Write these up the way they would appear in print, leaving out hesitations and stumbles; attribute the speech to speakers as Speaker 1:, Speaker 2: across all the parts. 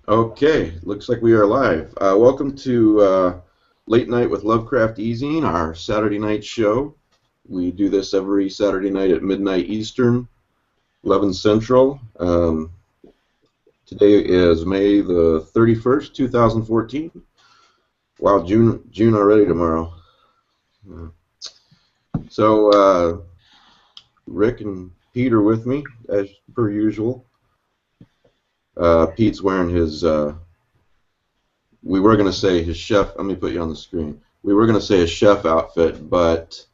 Speaker 1: Okay, looks like we are live. Welcome to Late Night with Lovecraft eZine, our Saturday night show. We do this every Saturday night at midnight Eastern, 11 Central. Today is May the 31st, 2014. Wow, June already tomorrow. Uh, So Rick and Pete are with me, as per usual. Pete's wearing his we were going to say his chef. Let me put you on the screen. We were going to say his chef outfit, but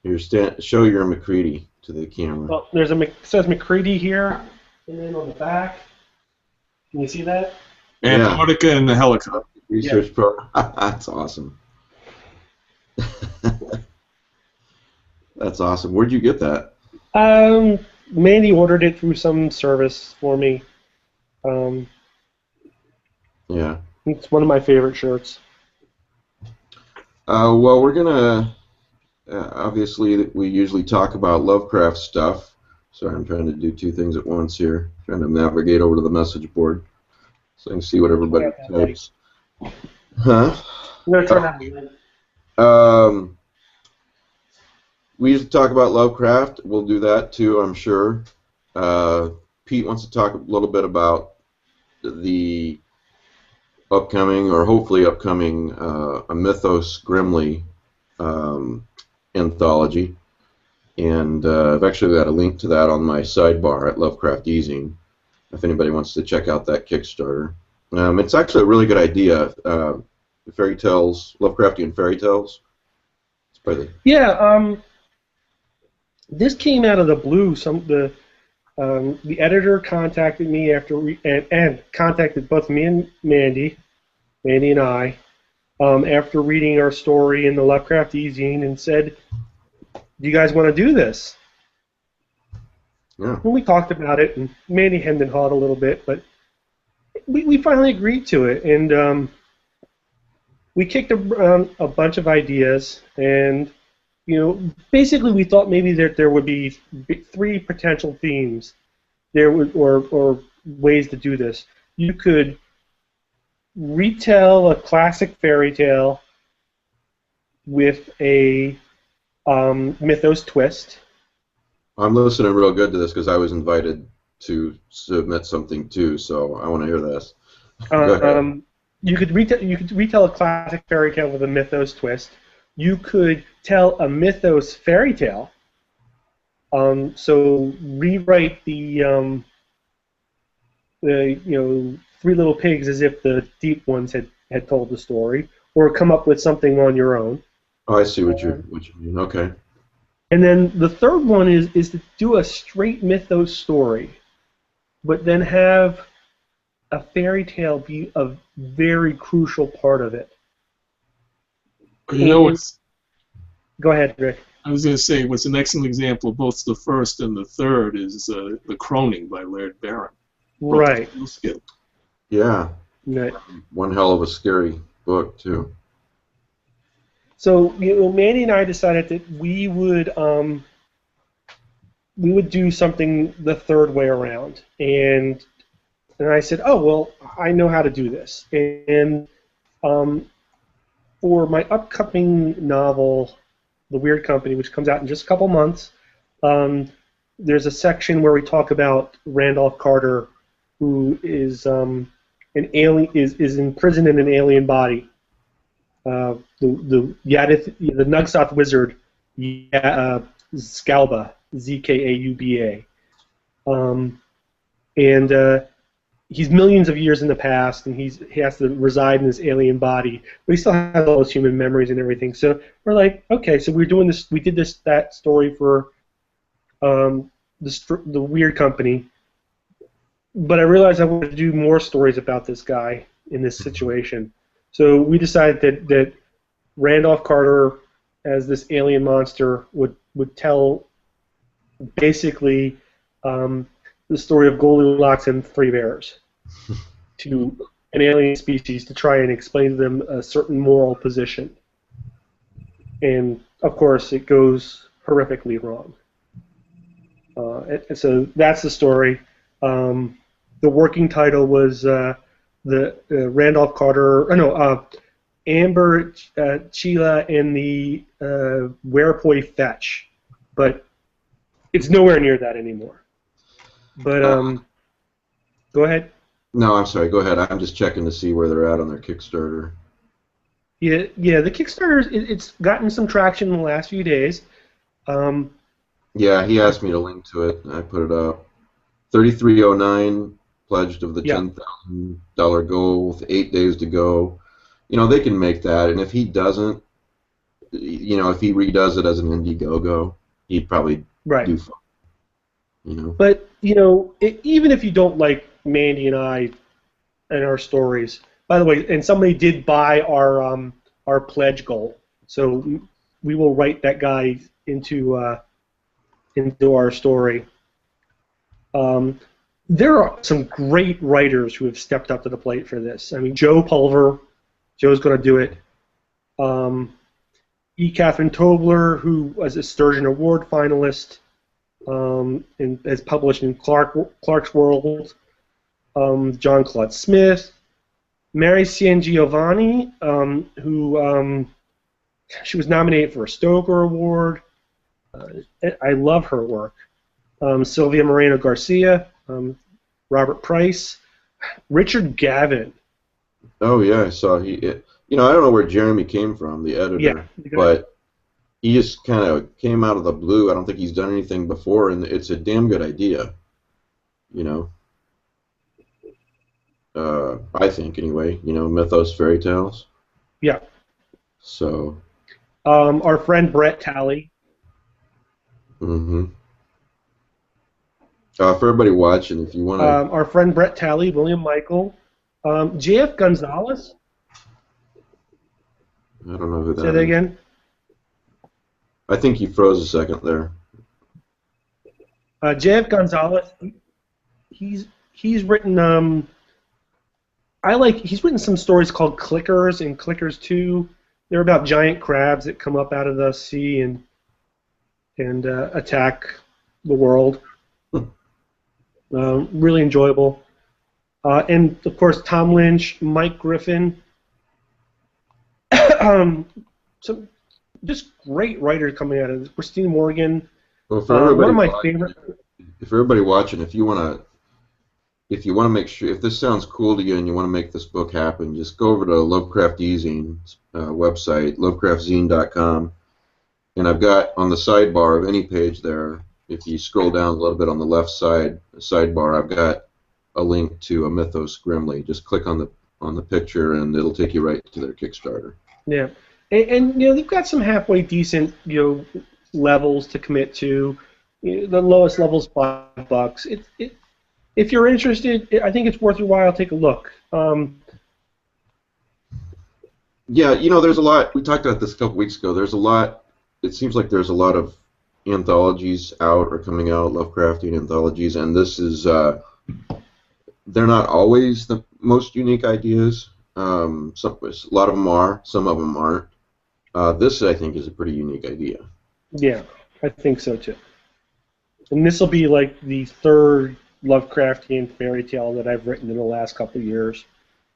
Speaker 1: show your McCready to the camera.
Speaker 2: Well, there's it says McCready here, and then on the back, can you see that?
Speaker 3: Antarctica and the helicopter.
Speaker 1: Research pro. That's awesome. That's awesome. Where'd you get that?
Speaker 2: Mandy ordered it through some service for me.
Speaker 1: Yeah.
Speaker 2: It's one of my favorite shirts.
Speaker 1: Well, we're gonna obviously we usually talk about Lovecraft stuff. Sorry, I'm trying to do two things at once here. Trying to navigate over to the message board so I can see what everybody types. Huh?
Speaker 2: I'm gonna turn that.
Speaker 1: We used to talk about Lovecraft. We'll do that too, I'm sure. Pete wants to talk a little bit about the upcoming, or hopefully upcoming, a Mythos Grimly anthology. And I've actually got a link to that on my sidebar at Lovecraft eZine, if anybody wants to check out that Kickstarter. It's actually a really good idea. Fairy tales, Lovecraftian fairy tales. It's probably
Speaker 2: This came out of the blue. The editor contacted me and contacted both me and Mandy and I, after reading our story in the Lovecraft eZine, and said, "Do you guys want to do this?"
Speaker 1: Yeah.
Speaker 2: And we talked about it, and Mandy hemmed and hawed a little bit, but we finally agreed to it, and we kicked around a bunch of ideas, and basically we thought maybe that there would be three potential themes or ways to do this. You could retell a classic fairy tale with a mythos twist.
Speaker 1: I'm listening real good to this because I was invited to submit something too, so I want to hear this. Go ahead.
Speaker 2: You could retell a classic fairy tale with a mythos twist. You could tell a mythos fairy tale. So rewrite the Three Little Pigs as if the Deep Ones had told the story, or come up with something on your own.
Speaker 1: Oh, I see what you mean. Okay.
Speaker 2: And then the third one is to do a straight mythos story, but then have a fairy tale be a very crucial part of it. Go ahead, Rick.
Speaker 3: I was going to say, what's an excellent example of both the first and the third is The Croning by Laird Barron.
Speaker 2: Right.
Speaker 1: Yeah.
Speaker 2: Right.
Speaker 1: One hell of a scary book, too.
Speaker 2: So, Mandy and I decided that we would do something the third way around, and I said, "Oh well, I know how to do this." And for my upcoming novel, The Weird Company, which comes out in just a couple months, there's a section where we talk about Randolph Carter, who is an alien, is imprisoned in an alien body. The Nugsoth wizard, Scalba, Zkauba, and he's millions of years in the past, and he has to reside in this alien body, but he still has all his human memories and everything. So we're like, okay, so we're doing this. We did that story for the Weird Company, but I realized I wanted to do more stories about this guy in this situation. So we decided that Randolph Carter, as this alien monster, would tell basically the story of Goldilocks and Three Bears to an alien species to try and explain to them a certain moral position. And, of course, it goes horrifically wrong. And so that's the story. The working title was the Randolph Carter, no, Amber Chila and the Werepoi Fetch, but it's nowhere near that anymore. But go ahead.
Speaker 1: No, I'm sorry. Go ahead. I'm just checking to see where they're at on their Kickstarter.
Speaker 2: Yeah, the Kickstarter, it's gotten some traction in the last few days.
Speaker 1: Yeah, he asked me to link to it. I put it up. 3309 pledged of the
Speaker 2: Yeah.
Speaker 1: $10,000 goal with 8 days to go. You know, they can make that, and if he doesn't, you know, if he redoes it as an Indiegogo, he'd probably
Speaker 2: Right.
Speaker 1: do fine. You know.
Speaker 2: But, you know, even if you don't like Mandy and I and our stories, by the way, and somebody did buy our pledge goal, so we will write that guy into our story. There are some great writers who have stepped up to the plate for this. I mean, Joe Pulver, Joe's going to do it. E. Catherine Tobler, who was a Sturgeon Award finalist, and has published in Clark's World. John Claude Smith, Mary San Giovanni, who she was nominated for a Stoker Award. I love her work. Sylvia Moreno Garcia, Robert Price, Richard Gavin.
Speaker 1: Oh yeah, I saw you know, I don't know where Jeremy came from, the editor,
Speaker 2: Yeah,
Speaker 1: but he just kind of came out of the blue. I don't think he's done anything before, and it's a damn good idea. You know. I think anyway. You know, mythos, fairy tales.
Speaker 2: Yeah.
Speaker 1: So.
Speaker 2: Our friend Brett Talley.
Speaker 1: Mm-hmm. For everybody watching, if you want to.
Speaker 2: Our friend Brett Talley, William Michael, J.F. Gonzalez.
Speaker 1: I don't know who that is.
Speaker 2: Say that again.
Speaker 1: I think you froze a second there.
Speaker 2: J.F. Gonzalez. He's written. He's written some stories called Clickers and Clickers 2. They're about giant crabs that come up out of the sea and attack the world. Really enjoyable. And of course, Tom Lynch, Mike Griffin. Some just great writers coming out of this. Christine Morgan.
Speaker 1: Well, for everybody
Speaker 2: one of my
Speaker 1: watching,
Speaker 2: favorite.
Speaker 1: For everybody watching, if you want to make sure, if this sounds cool to you and you want to make this book happen, just go over to Lovecraft eZine's website, lovecraftzine.com, and I've got on the sidebar of any page there, if you scroll down a little bit on the left side, sidebar, I've got a link to a Mythos Grimly. Just click on the picture and it'll take you right to their Kickstarter.
Speaker 2: Yeah, and you know they've got some halfway decent levels to commit to. The lowest level's $5. If you're interested, I think it's worth your while. Take a look.
Speaker 1: Yeah, you know, there's a lot. We talked about this a couple weeks ago. There's a lot. It seems like there's a lot of anthologies out or coming out, Lovecraftian anthologies, and this is. They're not always the most unique ideas. A lot of them are. Some of them aren't. This, I think, is a pretty unique idea.
Speaker 2: Yeah, I think so too. And this will be like the third Lovecraftian fairy tale that I've written in the last couple of years,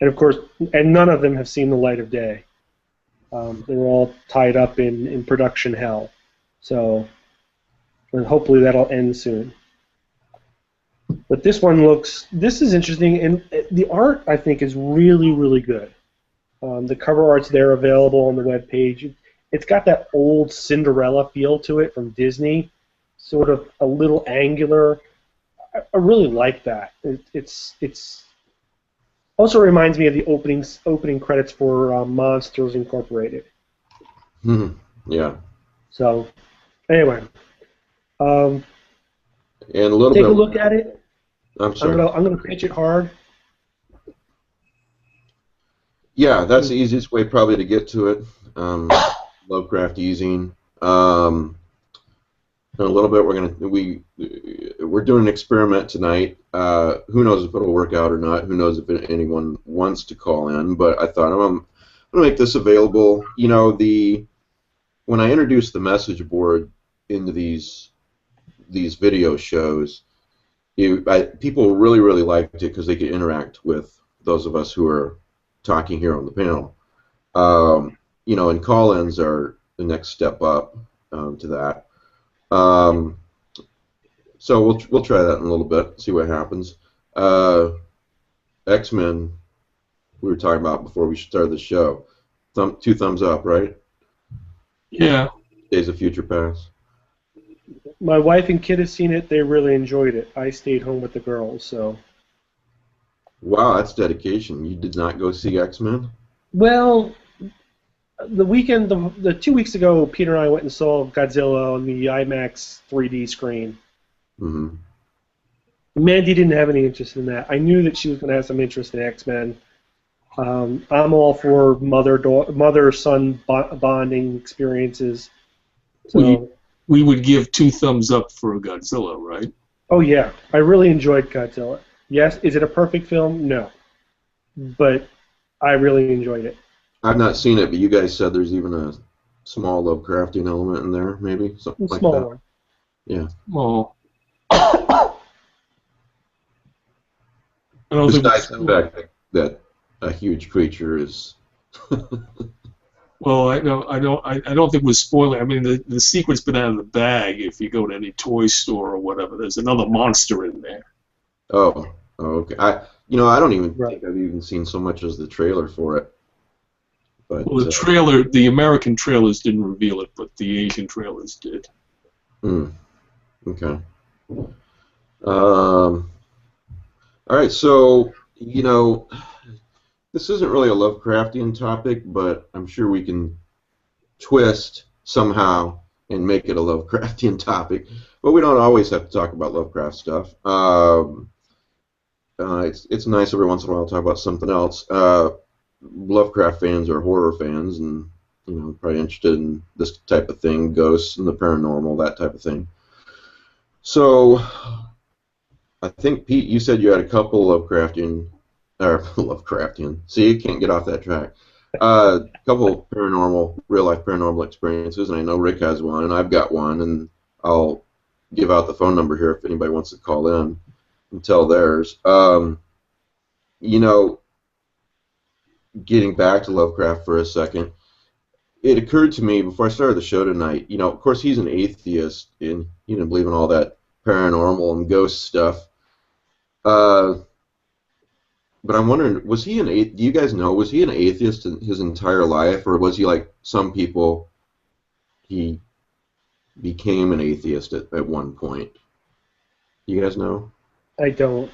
Speaker 2: and of course, none of them have seen the light of day. They're all tied up in production hell. So, and hopefully that'll end soon. But this is interesting, and the art, I think, is really, really good. The cover art's there available on the webpage. It's got that old Cinderella feel to it from Disney, sort of a little angular. I really like that. It's also reminds me of the opening credits for Monsters Incorporated.
Speaker 1: Yeah.
Speaker 2: So, anyway,
Speaker 1: and a little
Speaker 2: take
Speaker 1: bit.
Speaker 2: a look at it.
Speaker 1: I'm sorry.
Speaker 2: I'm gonna pitch it hard.
Speaker 1: Yeah, that's the easiest way probably to get to it. Lovecraft eZine. In a little bit, we're doing an experiment tonight. Who knows if it'll work out or not? Who knows if anyone wants to call in? But I thought I'm gonna make this available. You know, when I introduced the message board into these video shows, people really liked it because they could interact with those of us who are talking here on the panel. And call-ins are the next step up to that. So we'll try that in a little bit, see what happens. X-Men, we were talking about before we started the show. Two thumbs up, right?
Speaker 3: Yeah.
Speaker 1: Days of Future Past.
Speaker 2: My wife and kid have seen it. They really enjoyed it. I stayed home with the girls, so.
Speaker 1: Wow, that's dedication. You did not go see X-Men?
Speaker 2: Well, the weekend, the 2 weeks ago, Peter and I went and saw Godzilla on the IMAX 3D screen.
Speaker 1: Mm-hmm.
Speaker 2: Mandy didn't have any interest in that. I knew that she was going to have some interest in X-Men. I'm all for mother-son bonding experiences. So,
Speaker 3: we would give 2 thumbs up for Godzilla, right?
Speaker 2: oh yeah, I really enjoyed Godzilla. Yes, is it a perfect film? No, but I really enjoyed it.
Speaker 1: I've not seen it, but you guys said there's even a small Lovecraftian element in there, maybe? Something like
Speaker 2: Small
Speaker 1: that.
Speaker 2: one.
Speaker 1: Yeah.
Speaker 3: Well, I don't
Speaker 1: Besides
Speaker 3: think
Speaker 1: the fact that a huge creature is...
Speaker 3: Well, I don't think we're spoiling. I mean, the secret's been out of the bag. If you go to any toy store or whatever, there's another monster in there.
Speaker 1: Oh, okay. I don't even
Speaker 2: Right.
Speaker 1: think I've even seen so much as the trailer for it. But
Speaker 3: Well, the American trailers didn't reveal it, but the Asian trailers did.
Speaker 1: Okay. All right, so this isn't really a Lovecraftian topic, but I'm sure we can twist somehow and make it a Lovecraftian topic. But we don't always have to talk about Lovecraft stuff. It's nice every once in a while to talk about something else. Lovecraft fans are horror fans, and probably interested in this type of thing, ghosts and the paranormal, that type of thing. So, I think Pete, you said you had a couple Lovecraftian. See, you can't get off that track. A couple real life paranormal experiences, and I know Rick has one, and I've got one, and I'll give out the phone number here if anybody wants to call in and tell theirs. Getting back to Lovecraft for a second, it occurred to me before I started the show tonight, of course he's an atheist, and he didn't believe in all that paranormal and ghost stuff. But I'm wondering, do you guys know, was he an atheist in his entire life, or was he like some people, he became an atheist at one point? You guys know?
Speaker 2: I don't.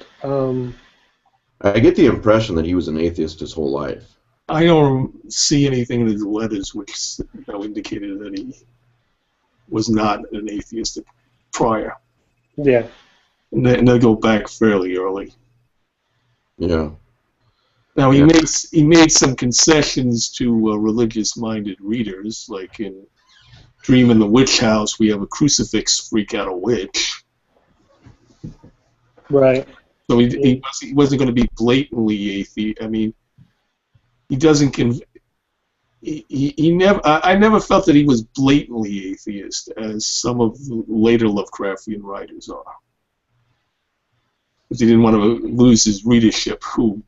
Speaker 1: I get the impression that he was an atheist his whole life.
Speaker 3: I don't see anything in his letters which indicated that he was not an atheist prior.
Speaker 2: Yeah.
Speaker 3: And they go back fairly early.
Speaker 1: Yeah.
Speaker 3: Now he made some concessions to religious-minded readers, like in Dream in the Witch House, we have a crucifix freak out a witch.
Speaker 2: Right.
Speaker 3: So he wasn't going to be blatantly atheist. I mean, he doesn't. He never. I never felt that he was blatantly atheist, as some of the later Lovecraftian writers are, because he didn't want to lose his readership, who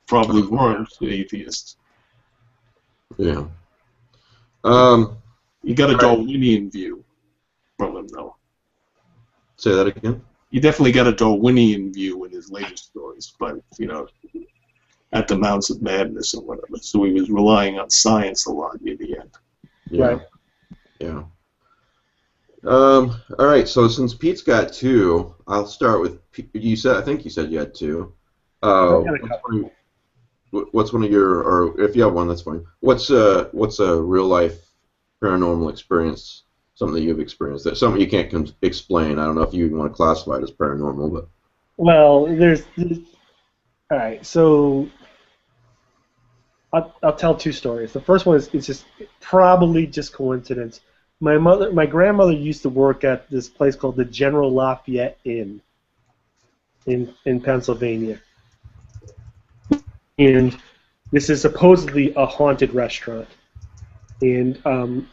Speaker 3: probably weren't atheists.
Speaker 1: Yeah.
Speaker 3: You got a Darwinian view from him, though.
Speaker 1: Say that again?
Speaker 3: You definitely got a Darwinian view in his later stories, but, at the Mounds of Madness or whatever. So he was relying on science a lot near the end.
Speaker 1: Yeah.
Speaker 2: Right.
Speaker 1: Yeah. All right, so since Pete's got two, I'll start with Pete. I think you said you had two. What's one of your, or if you have one, that's fine. What's a real life paranormal experience? Something that you've experienced. That's something you can't explain. I don't know if you want to classify it as paranormal, but.
Speaker 2: Well, all right. So I'll tell two stories. The first one is it's probably just coincidence. My grandmother used to work at this place called the General Lafayette Inn in Pennsylvania. And this is supposedly a haunted restaurant. And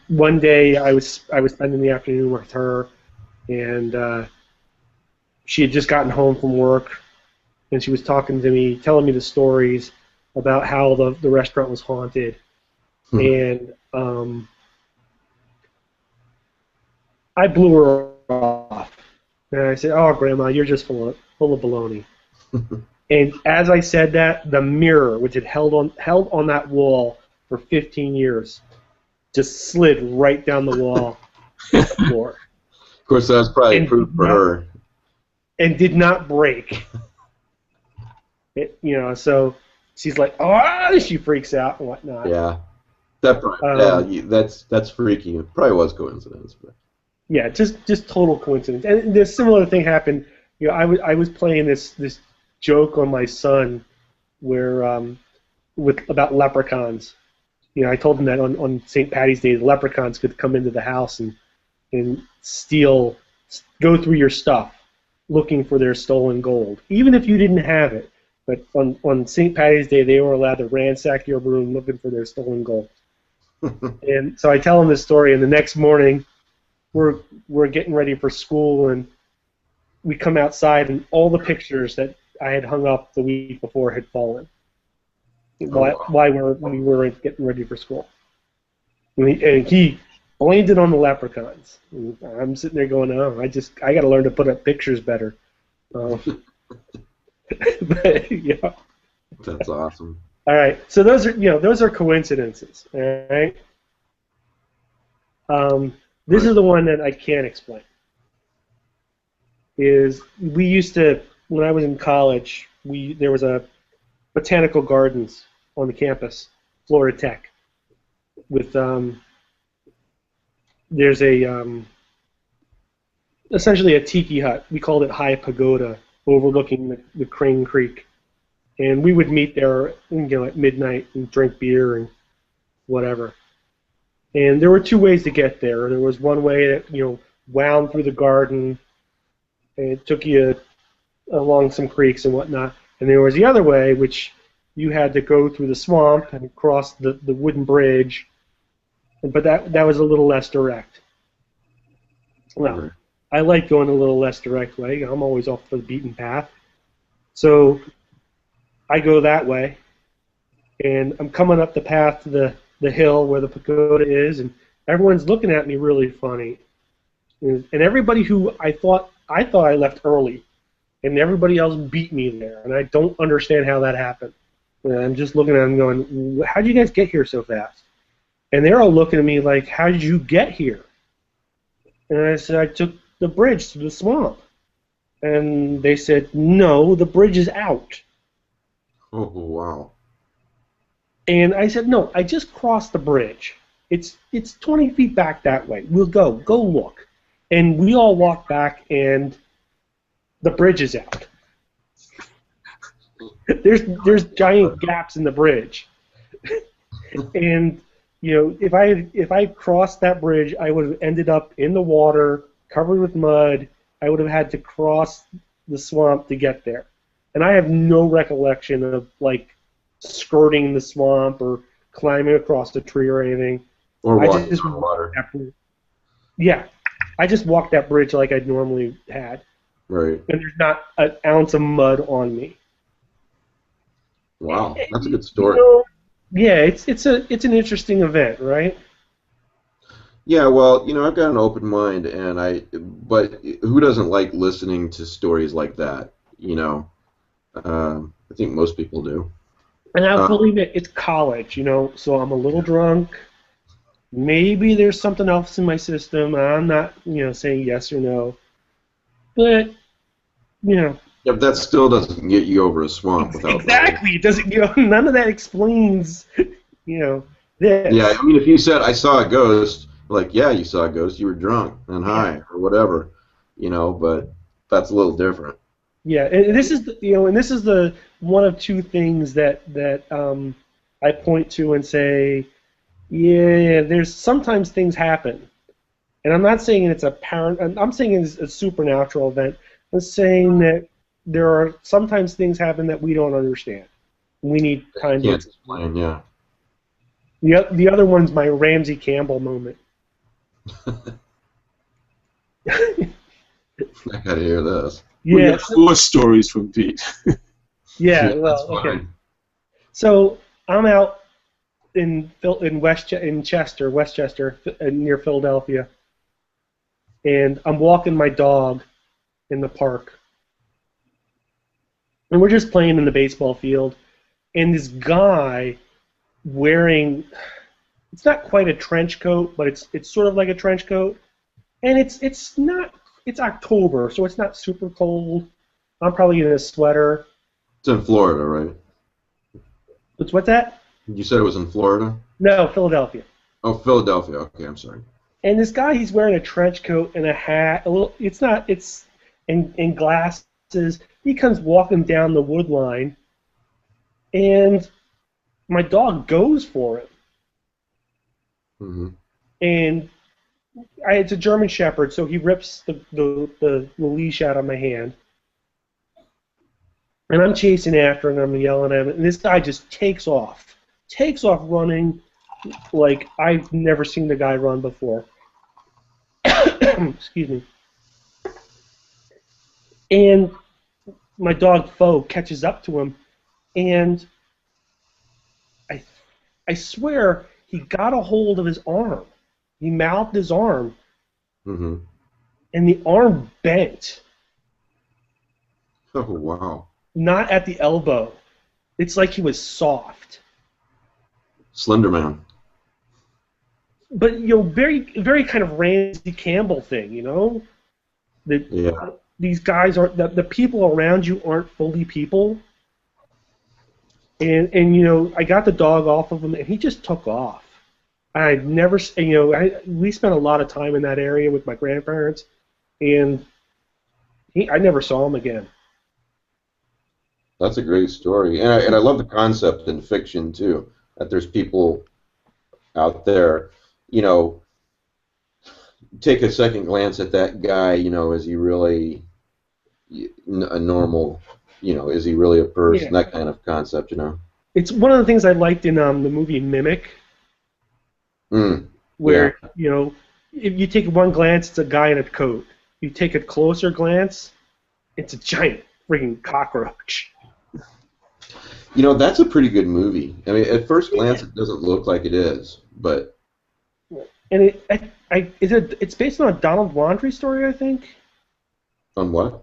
Speaker 2: one day I was spending the afternoon with her, and she had just gotten home from work, and she was talking to me, telling me the stories. about how the restaurant was haunted, and I blew her off, and I said, "Oh, Grandma, you're just full of baloney." And as I said that, the mirror, which had held on that wall for 15 years, just slid right down the wall to the floor.
Speaker 1: Of course, that's probably proof for her.
Speaker 2: And did not break. So she's like, "Oh!" She freaks out and whatnot.
Speaker 1: Yeah, that probably, that's freaky. It probably was coincidence, but
Speaker 2: yeah, just total coincidence. And this similar thing happened. I was playing this joke on my son, where about leprechauns. I told him that on St. Patty's Day, the leprechauns could come into the house and go through your stuff, looking for their stolen gold, even if you didn't have it. But on St. Patty's Day, they were allowed to ransack your room looking for their stolen gold. And so I tell him this story, and the next morning, we're getting ready for school, and we come outside, and all the pictures that I had hung up the week before had fallen. Why we weren't getting ready for school. And he blamed it on the leprechauns. And I'm sitting there going, "Oh, I got to learn to put up pictures better." But, yeah.
Speaker 1: That's awesome.
Speaker 2: All right, so those are coincidences. All right. This is the one that I can't explain. We used to, when I was in college, there was a botanical gardens on the campus, Florida Tech, with there's essentially a tiki hut. We called it High Pagoda, overlooking the Crane Creek, and we would meet there, at midnight and drink beer and whatever. And there were two ways to get there. There was one way that wound through the garden, and it took you along some creeks and whatnot. And there was the other way, which you had to go through the swamp and cross the wooden bridge, but that was a little less direct. Well, I like going a little less direct way. I'm always off the beaten path. So I go that way, and I'm coming up the path to the hill where the pagoda is, and everyone's looking at me really funny. And everybody who I thought I left early, and everybody else beat me there, and I don't understand how that happened. And I'm just looking at them going, "How did you guys get here so fast?" And they're all looking at me like, "How did you get here?" And I said, "I took the bridge through the swamp." And they said, "No, the bridge is out."
Speaker 1: Oh, wow.
Speaker 2: And I said, "No, I just crossed the bridge. It's 20 feet back that way. We'll go look." And we all walked back, and the bridge is out. There's giant gaps in the bridge. And if I crossed that bridge, I would have ended up in the water, covered with mud. I would have had to cross the swamp to get there. And I have no recollection of skirting the swamp or climbing across a tree or anything.
Speaker 1: Or walking through water.
Speaker 2: Yeah, I just walked that bridge like I'd normally had.
Speaker 1: Right.
Speaker 2: And there's not an ounce of mud on me.
Speaker 1: Wow, that's a good story.
Speaker 2: Yeah, it's an interesting event, right?
Speaker 1: Yeah, well, I've got an open mind, but who doesn't like listening to stories like that? I think most people do.
Speaker 2: And I believe it. It's college, so I'm a little drunk. Maybe there's something else in my system. I'm not, saying yes or no. But,
Speaker 1: Yeah, but that still doesn't get you over a swamp without.
Speaker 2: Exactly. It doesn't. None of that explains. This.
Speaker 1: Yeah, I mean, if you said I saw a ghost, yeah, you saw a ghost. You were drunk and high or whatever, but that's a little different.
Speaker 2: Yeah, and this is the one of two things that I point to and say, yeah, there's sometimes things happen, and I'm not saying it's I'm saying it's a supernatural event. I'm saying that there are sometimes things happen that we don't understand. We need time to
Speaker 1: explain. Yeah.
Speaker 2: The other one's my Ramsey Campbell moment.
Speaker 1: I gotta hear this.
Speaker 3: Yeah, we got 4 stories from Pete.
Speaker 2: Yeah, well, okay. So I'm out in Chester, Westchester, near Philadelphia, and I'm walking my dog in the park, and we're just playing in the baseball field, and this guy wearing, it's not quite a trench coat, but it's sort of like a trench coat, and it's October, so it's not super cold. I'm probably in a sweater.
Speaker 1: It's in Florida, right?
Speaker 2: What's that?
Speaker 1: You said it was in Florida?
Speaker 2: No, Philadelphia.
Speaker 1: Oh, Philadelphia. Okay, I'm sorry.
Speaker 2: And this guy, he's wearing a trench coat and a hat. And glasses. He comes walking down the wood line, and my dog goes for him.
Speaker 1: Mm-hmm.
Speaker 2: And it's a German Shepherd, so he rips the leash out of my hand. And I'm chasing after him, and I'm yelling at him, and this guy just takes off running like I've never seen the guy run before. Excuse me. And my dog Foe catches up to him, and I swear he got a hold of his arm. He mouthed his arm,
Speaker 1: Mm-hmm.
Speaker 2: and the arm bent.
Speaker 1: Oh, wow.
Speaker 2: Not at the elbow. It's like he was soft.
Speaker 1: Slender Man.
Speaker 2: But very, very kind of Randy Campbell thing, That
Speaker 1: Yeah.
Speaker 2: these guys aren't the people around you aren't fully people. And I got the dog off of him, and he just took off. I've never, we spent a lot of time in that area with my grandparents, and I never saw him again.
Speaker 1: That's a great story, and I love the concept in fiction too. That there's people out there, take a second glance at that guy. Is he really a normal? Is he really a person?
Speaker 2: Yeah.
Speaker 1: That kind of concept,
Speaker 2: It's one of the things I liked in the movie Mimic, where if you take one glance, it's a guy in a coat. You take a closer glance, it's a giant freaking cockroach.
Speaker 1: That's a pretty good movie. I mean, at first glance, it doesn't look like it is, but.
Speaker 2: And it's based on a Donald Wandry story, I think.
Speaker 1: On what?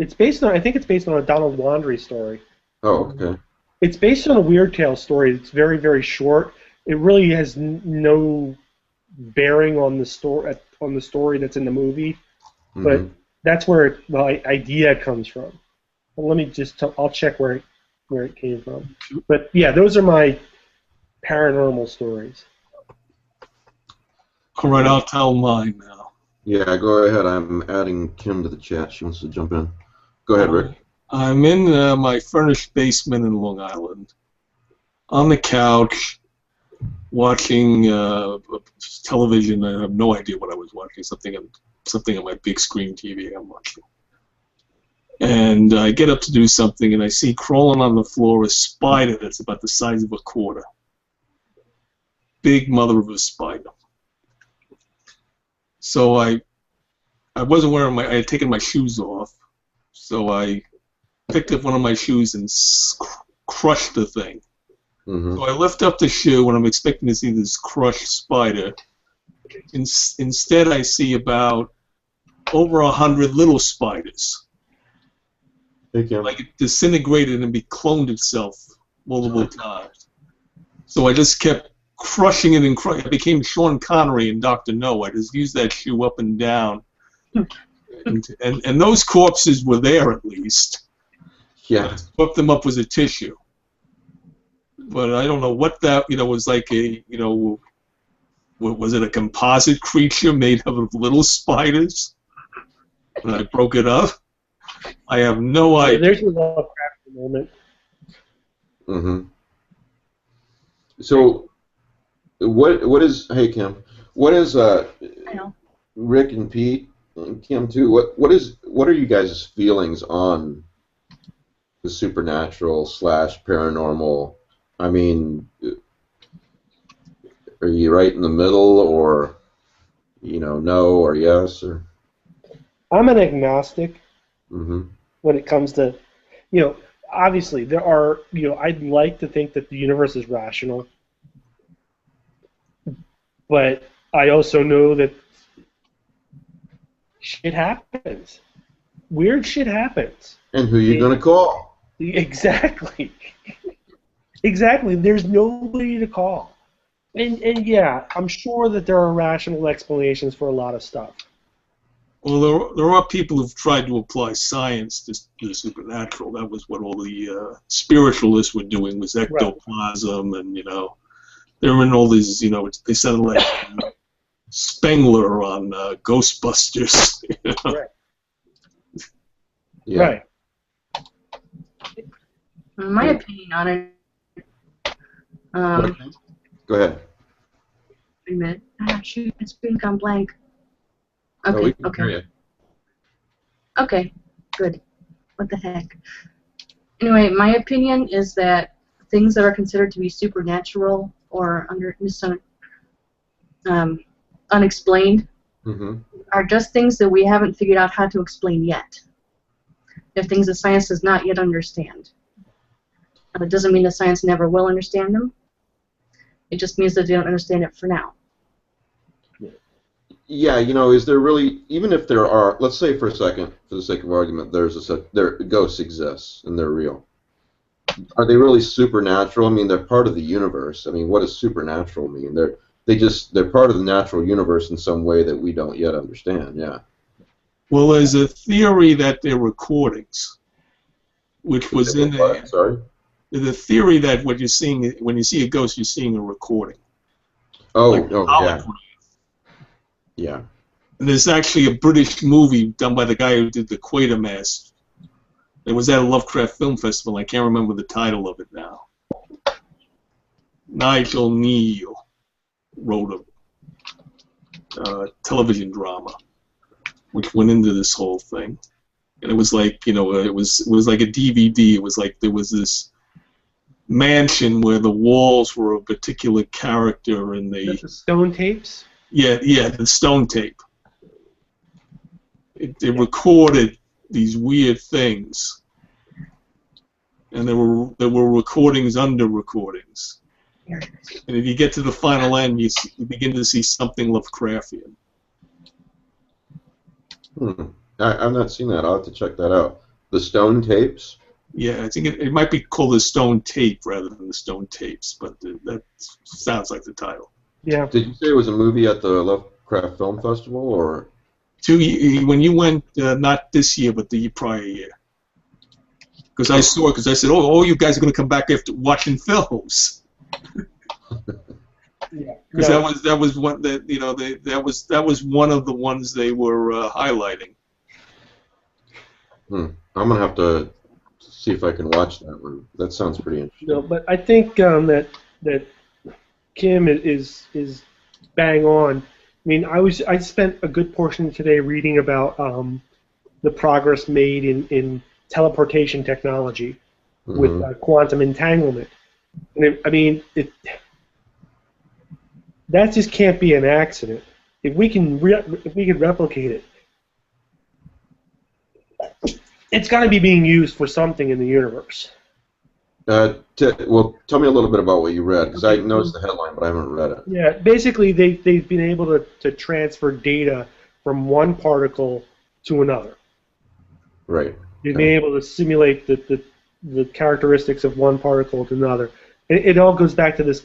Speaker 2: I think it's based on a Donald Wandry story.
Speaker 1: Oh, okay.
Speaker 2: It's based on a Weird Tale story. It's very, very short. It really has no bearing on the story that's in the movie, but that's where the idea comes from. Well, let me just I'll check where it came from. But yeah, those are my paranormal stories.
Speaker 3: All right, I'll tell mine now.
Speaker 1: Yeah, go ahead. I'm adding Kim to the chat. She wants to jump in. Go ahead, Rick.
Speaker 3: I'm in my furnished basement in Long Island, on the couch, watching television. I have no idea what I was watching. Something on my big screen TV I'm watching. And I get up to do something, and I see crawling on the floor a spider that's about the size of a quarter. Big mother of a spider. So I wasn't wearing I had taken my shoes off, so I picked up one of my shoes and crushed the thing.
Speaker 1: Mm-hmm.
Speaker 3: So I lift up the shoe, and I'm expecting to see this crushed spider. Instead, I see about over 100 little spiders. Like it disintegrated and cloned itself multiple times. So I just kept crushing it and I became Sean Connery in Dr. No. I just used that shoe up and down. and those corpses were there at least.
Speaker 1: Yeah.
Speaker 3: Swept them up with a tissue. But I don't know what that, was like was it a composite creature made up of little spiders? And I broke it up? I have no idea.
Speaker 2: There's your Lovecraft moment.
Speaker 1: Mm-hmm. So, what is? Hey, Kim. What is? Rick and Pete and Kim too. What are you guys' feelings on the supernatural / paranormal? I mean, are you right in the middle, or no or yes, or?
Speaker 2: I'm an agnostic.
Speaker 1: Mm-hmm.
Speaker 2: When it comes to, obviously there are, I'd like to think that the universe is rational, but I also know that shit happens. Weird shit happens.
Speaker 1: And who you gonna call?
Speaker 2: Exactly. Exactly. There's nobody to call. And yeah, I'm sure that there are rational explanations for a lot of stuff.
Speaker 3: Well, there are people who've tried to apply science to the supernatural. That was what all the spiritualists were doing, was ectoplasm, and they're in all these, they sound like Spengler on Ghostbusters.
Speaker 2: Right.
Speaker 1: Yeah.
Speaker 2: Right.
Speaker 4: My opinion on it.
Speaker 1: Go ahead.
Speaker 4: Wait a minute. Ah, shoot, it's been gone blank.
Speaker 1: Oh,
Speaker 4: Okay,
Speaker 1: we can
Speaker 4: okay.
Speaker 1: hear you.
Speaker 4: Okay, good. What the heck? Anyway, my opinion is that things that are considered to be supernatural or unexplained are just things that we haven't figured out how to explain yet. They're things that science does not yet understand. It doesn't mean that science never will understand them. It just means that they don't understand it for now.
Speaker 1: Yeah, is there really, even if there are, let's say for a second, for the sake of argument, ghosts exist and they're real. Are they really supernatural? I mean, they're part of the universe. I mean, what does supernatural mean? They're part of the natural universe in some way that we don't yet understand. Yeah.
Speaker 3: Well, there's a theory that they're recordings, which was in the.
Speaker 1: Sorry.
Speaker 3: The theory that what you're seeing, when you see a ghost, you're seeing a recording.
Speaker 1: Oh,
Speaker 3: like
Speaker 1: yeah. Yeah.
Speaker 3: And there's actually a British movie done by the guy who did the Quatermass. It was at a Lovecraft Film Festival. I can't remember the title of it now. Nigel Neal wrote a television drama, which went into this whole thing. And it was like, it was like a DVD. It was like there was this mansion where the walls were a particular character, and
Speaker 2: the stone tapes.
Speaker 3: Yeah, the stone tape. It recorded these weird things, and there were recordings under recordings. And if you get to the final end, you begin to see something Lovecraftian.
Speaker 1: I've not seen that. I'll have to check that out. The stone tapes?
Speaker 3: Yeah, I think it might be called the stone tape rather than the stone tapes, but that sounds like the title.
Speaker 2: Yeah.
Speaker 1: Did you say it was a movie at the Lovecraft Film Festival, or?
Speaker 3: When you went, not this year, but the prior year. Because I said, oh, you guys are going to come back after watching films.
Speaker 2: Yeah.
Speaker 3: Because that was one that was one of the ones they were highlighting.
Speaker 1: I'm gonna have to see if I can watch that one. That sounds pretty interesting.
Speaker 2: No, but I think that Kim is bang on. I mean, I spent a good portion today reading about the progress made in teleportation technology with quantum entanglement, and that just can't be an accident. If we can replicate it, it's got to be being used for something in the universe.
Speaker 1: Well, tell me a little bit about what you read, because I noticed the headline, but I haven't read it.
Speaker 2: Yeah, basically they've been able to transfer data from one particle to another.
Speaker 1: Right.
Speaker 2: They've been able to simulate the characteristics of one particle to another. It all goes back to this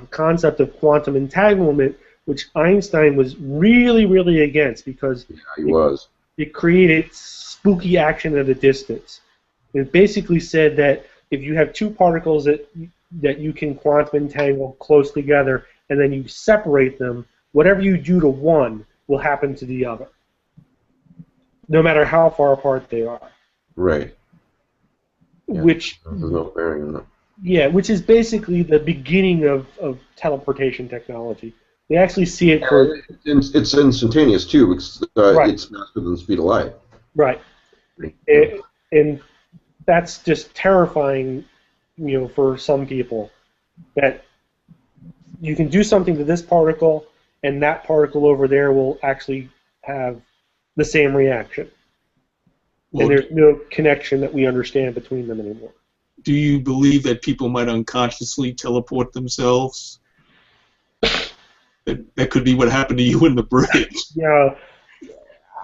Speaker 2: concept of quantum entanglement, which Einstein was really, really against, because it created spooky action at a distance. It basically said that if you have two particles that you can quantum entangle close together, and then you separate them, whatever you do to one will happen to the other, no matter how far apart they are.
Speaker 1: Right.
Speaker 2: Yeah. Which
Speaker 1: there's no bearing on it.
Speaker 2: Yeah, which is basically the beginning of teleportation technology. They actually see it for...
Speaker 1: It's instantaneous, too, because it's faster than the speed of light.
Speaker 2: Right. And that's just terrifying, for some people, that you can do something to this particle, and that particle over there will actually have the same reaction. Well, and there's no connection that we understand between them anymore.
Speaker 3: do you believe that people might unconsciously teleport themselves? That could be what happened to you in the bridge.
Speaker 2: Yeah,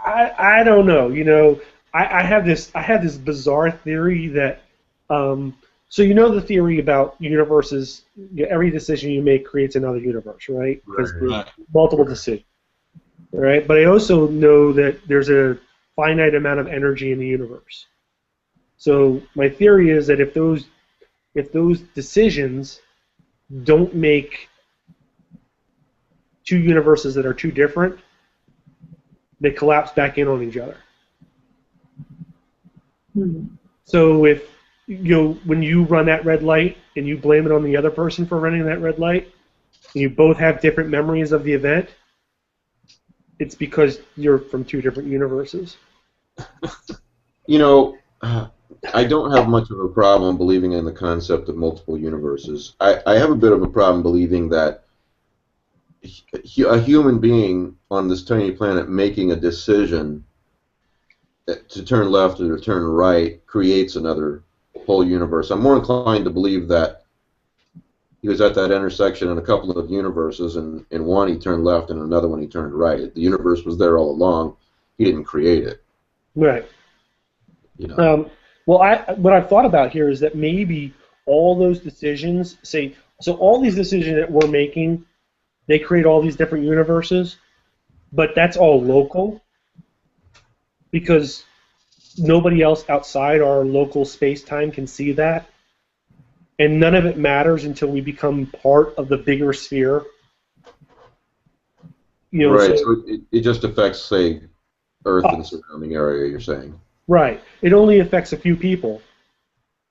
Speaker 2: I don't know. You know, I have this bizarre theory that so you know the theory about universes. Every decision you make creates another universe, right? Because there's multiple decisions, right? But I also know that there's a finite amount of energy in the universe. So my theory is that if those decisions don't make two universes that are too different, they collapse back in on each other. So if when you run that red light and you blame it on the other person for running that red light, and you both have different memories of the event, it's because you're from two different universes.
Speaker 1: You know, I don't have much of a problem believing in the concept of multiple universes. I have a bit of a problem believing that a human being on this tiny planet making a decision to turn left or to turn right creates another whole universe. I'm more inclined to believe that he was at that intersection in a couple of universes, and in one he turned left and in another one he turned right. The universe was there all along. He didn't create it.
Speaker 2: Right.
Speaker 1: You know.
Speaker 2: Well, what I've thought about here is that maybe all those decisions, so all these decisions that we're making, they create all these different universes, but that's all local because nobody else outside our local space-time can see that, and none of it matters until we become part of the bigger sphere. You know,
Speaker 1: right, so it just affects, say, Earth and surrounding area, you're saying.
Speaker 2: Right. It only affects a few people.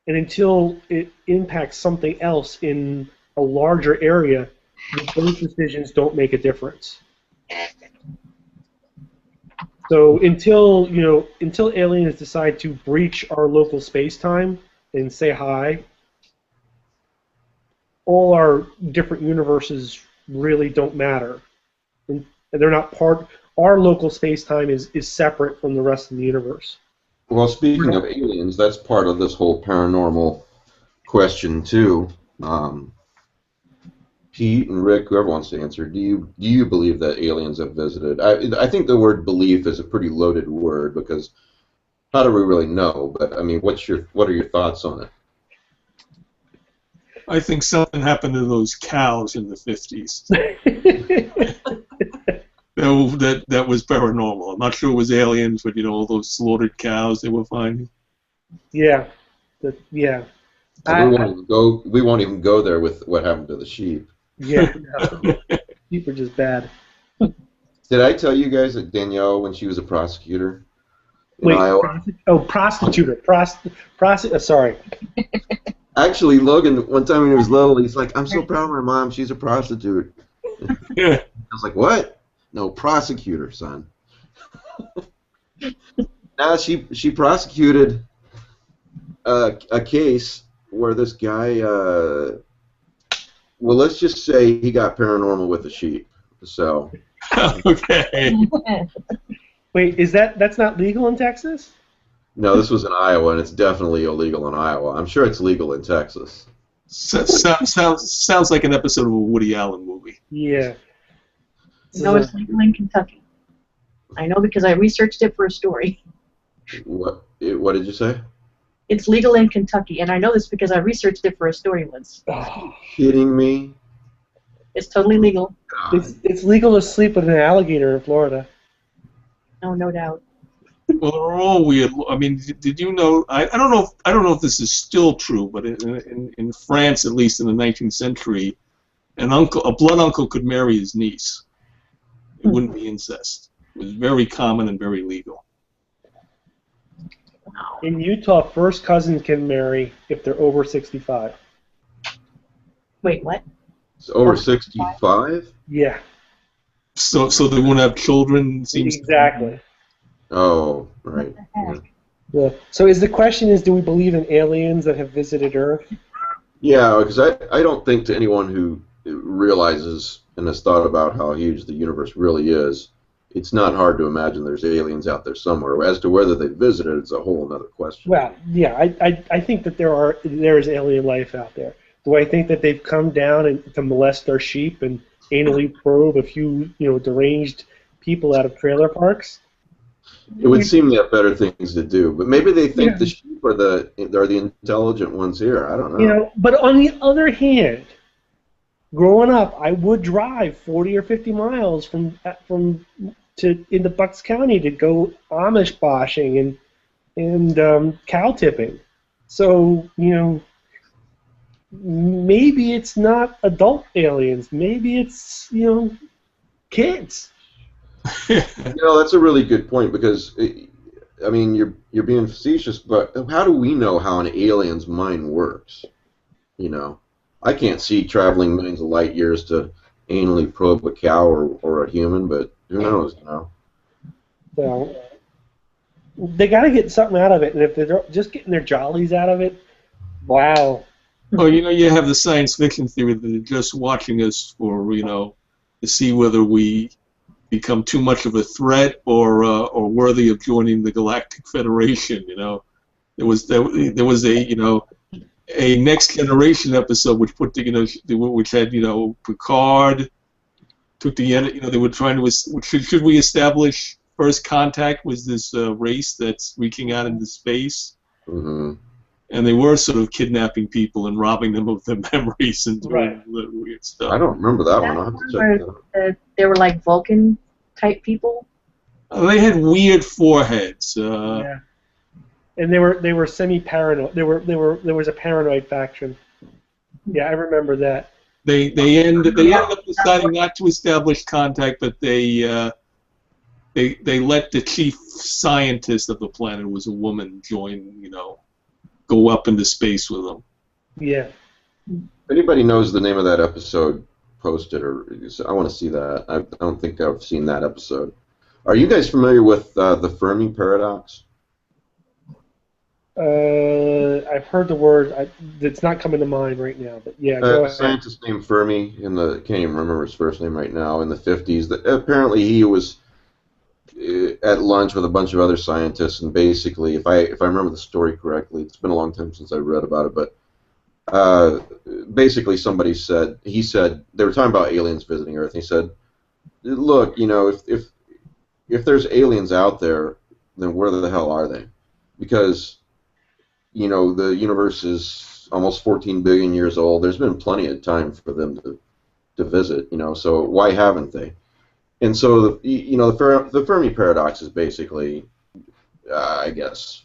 Speaker 2: And until it impacts something else in a larger area, those decisions don't make a difference. So until aliens decide to breach our local space-time and say hi, all our different universes really don't matter. And they're not part. Our local space-time is separate from the rest of the universe.
Speaker 1: Well, speaking of aliens, that's part of this whole paranormal question too. Pete and Rick, whoever wants to answer, do you believe that aliens have visited? I think the word belief is a pretty loaded word because how do we really know? But I mean, what are your thoughts on it?
Speaker 3: I think something happened to those cows in the 50s. That was paranormal. I'm not sure it was aliens, but all those slaughtered cows they were finding.
Speaker 2: Yeah, yeah.
Speaker 1: We won't even go there with what happened to the sheep.
Speaker 2: Yeah, no. Sheep are just bad.
Speaker 1: Did I tell you guys that Danielle, when she was a prosecutor in
Speaker 2: Wait,
Speaker 1: Iowa?
Speaker 2: Prostitute. Sorry.
Speaker 1: Actually, Logan, one time when he was little, he's like, "I'm so proud of my mom. She's a prostitute."
Speaker 3: Yeah.
Speaker 1: I was like, "What?" No, prosecutor, son. Now she prosecuted a case where this guy, well, let's just say he got paranormal with a sheep. So.
Speaker 3: Okay.
Speaker 2: Wait, that's not legal in Texas?
Speaker 1: No, this was in Iowa, and it's definitely illegal in Iowa. I'm sure it's legal in Texas.
Speaker 3: Sounds like an episode of a Woody Allen movie.
Speaker 2: Yeah.
Speaker 4: No, it's legal in Kentucky. I know because I researched it for a story.
Speaker 1: What did you say?
Speaker 4: It's legal in Kentucky, and I know this because I researched it for a story once.
Speaker 1: Oh, kidding me?
Speaker 4: It's totally legal.
Speaker 2: It's legal to sleep with an alligator in Florida.
Speaker 4: No, no doubt.
Speaker 3: Well, they're all weird. I mean, did you know? I don't know. I don't know if this is still true, but in France, at least in the 19th century, a blood uncle could marry his niece. It wouldn't be incest. It was very common and very legal.
Speaker 2: In Utah, first cousins can marry if they're over 65.
Speaker 4: Wait, what?
Speaker 1: It's over 65?
Speaker 2: Yeah.
Speaker 3: So they wouldn't have children. Seems
Speaker 2: exactly.
Speaker 1: Oh, right.
Speaker 2: Yeah. So the question is, do we believe in aliens that have visited Earth?
Speaker 1: Yeah, because I don't think to anyone who realizes and has thought about how huge the universe really is, it's not hard to imagine there's aliens out there somewhere. As to whether they visited, it's a whole other question.
Speaker 2: Well, yeah, I think that there is alien life out there. Do I think that they've come down and to molest our sheep and anally probe a few deranged people out of trailer parks?
Speaker 1: It would seem they have better things to do, but maybe they think
Speaker 2: Yeah.
Speaker 1: the sheep are the intelligent ones here. I don't know.
Speaker 2: But on the other hand, growing up, I would drive 40 or 50 miles into Bucks County to go Amish boshing and cow tipping. So maybe it's not adult aliens. Maybe it's kids.
Speaker 1: That's a really good point because, I mean, you're being facetious, but how do we know how an alien's mind works? I can't see traveling millions of light years to anally probe a cow or a human, but who knows?
Speaker 2: So they got to get something out of it, and if they're just getting their jollies out of it, wow.
Speaker 3: Well, you have the science fiction theory that they're just watching us for, to see whether we become too much of a threat or worthy of joining the Galactic Federation. There was a Next Generation episode which which had Picard took the end. They were trying to should we establish first contact with this race that's reaching out into space.
Speaker 1: Mm-hmm.
Speaker 3: And they were sort of kidnapping people and robbing them of their memories and doing weird stuff.
Speaker 1: I don't remember that one. I'll have to check that out.
Speaker 4: They were like Vulcan type people.
Speaker 3: They had weird foreheads.
Speaker 2: Yeah. And they were semi-paranoid. There was a paranoid faction. Yeah, I remember that.
Speaker 3: They ended up deciding not to establish contact, but they let the chief scientist of the planet, who was a woman, join. Go up into space with them.
Speaker 2: Yeah.
Speaker 1: If anybody knows the name of that episode, post it, or I want to see that. I don't think I've seen that episode. Are you guys familiar with the Fermi paradox?
Speaker 2: I've heard the word. It's not coming to mind right now, but yeah, go ahead.
Speaker 1: A scientist named Fermi, can't even remember his first name right now, in the 50s. Apparently he was at lunch with a bunch of other scientists, and basically, if I remember the story correctly, it's been a long time since I read about it, but basically he said they were talking about aliens visiting Earth, and he said, look, if there's aliens out there, then where the hell are they? Because the universe is almost 14 billion years old. There's been plenty of time for them to visit, so why haven't they? And so, the Fermi paradox is basically, I guess,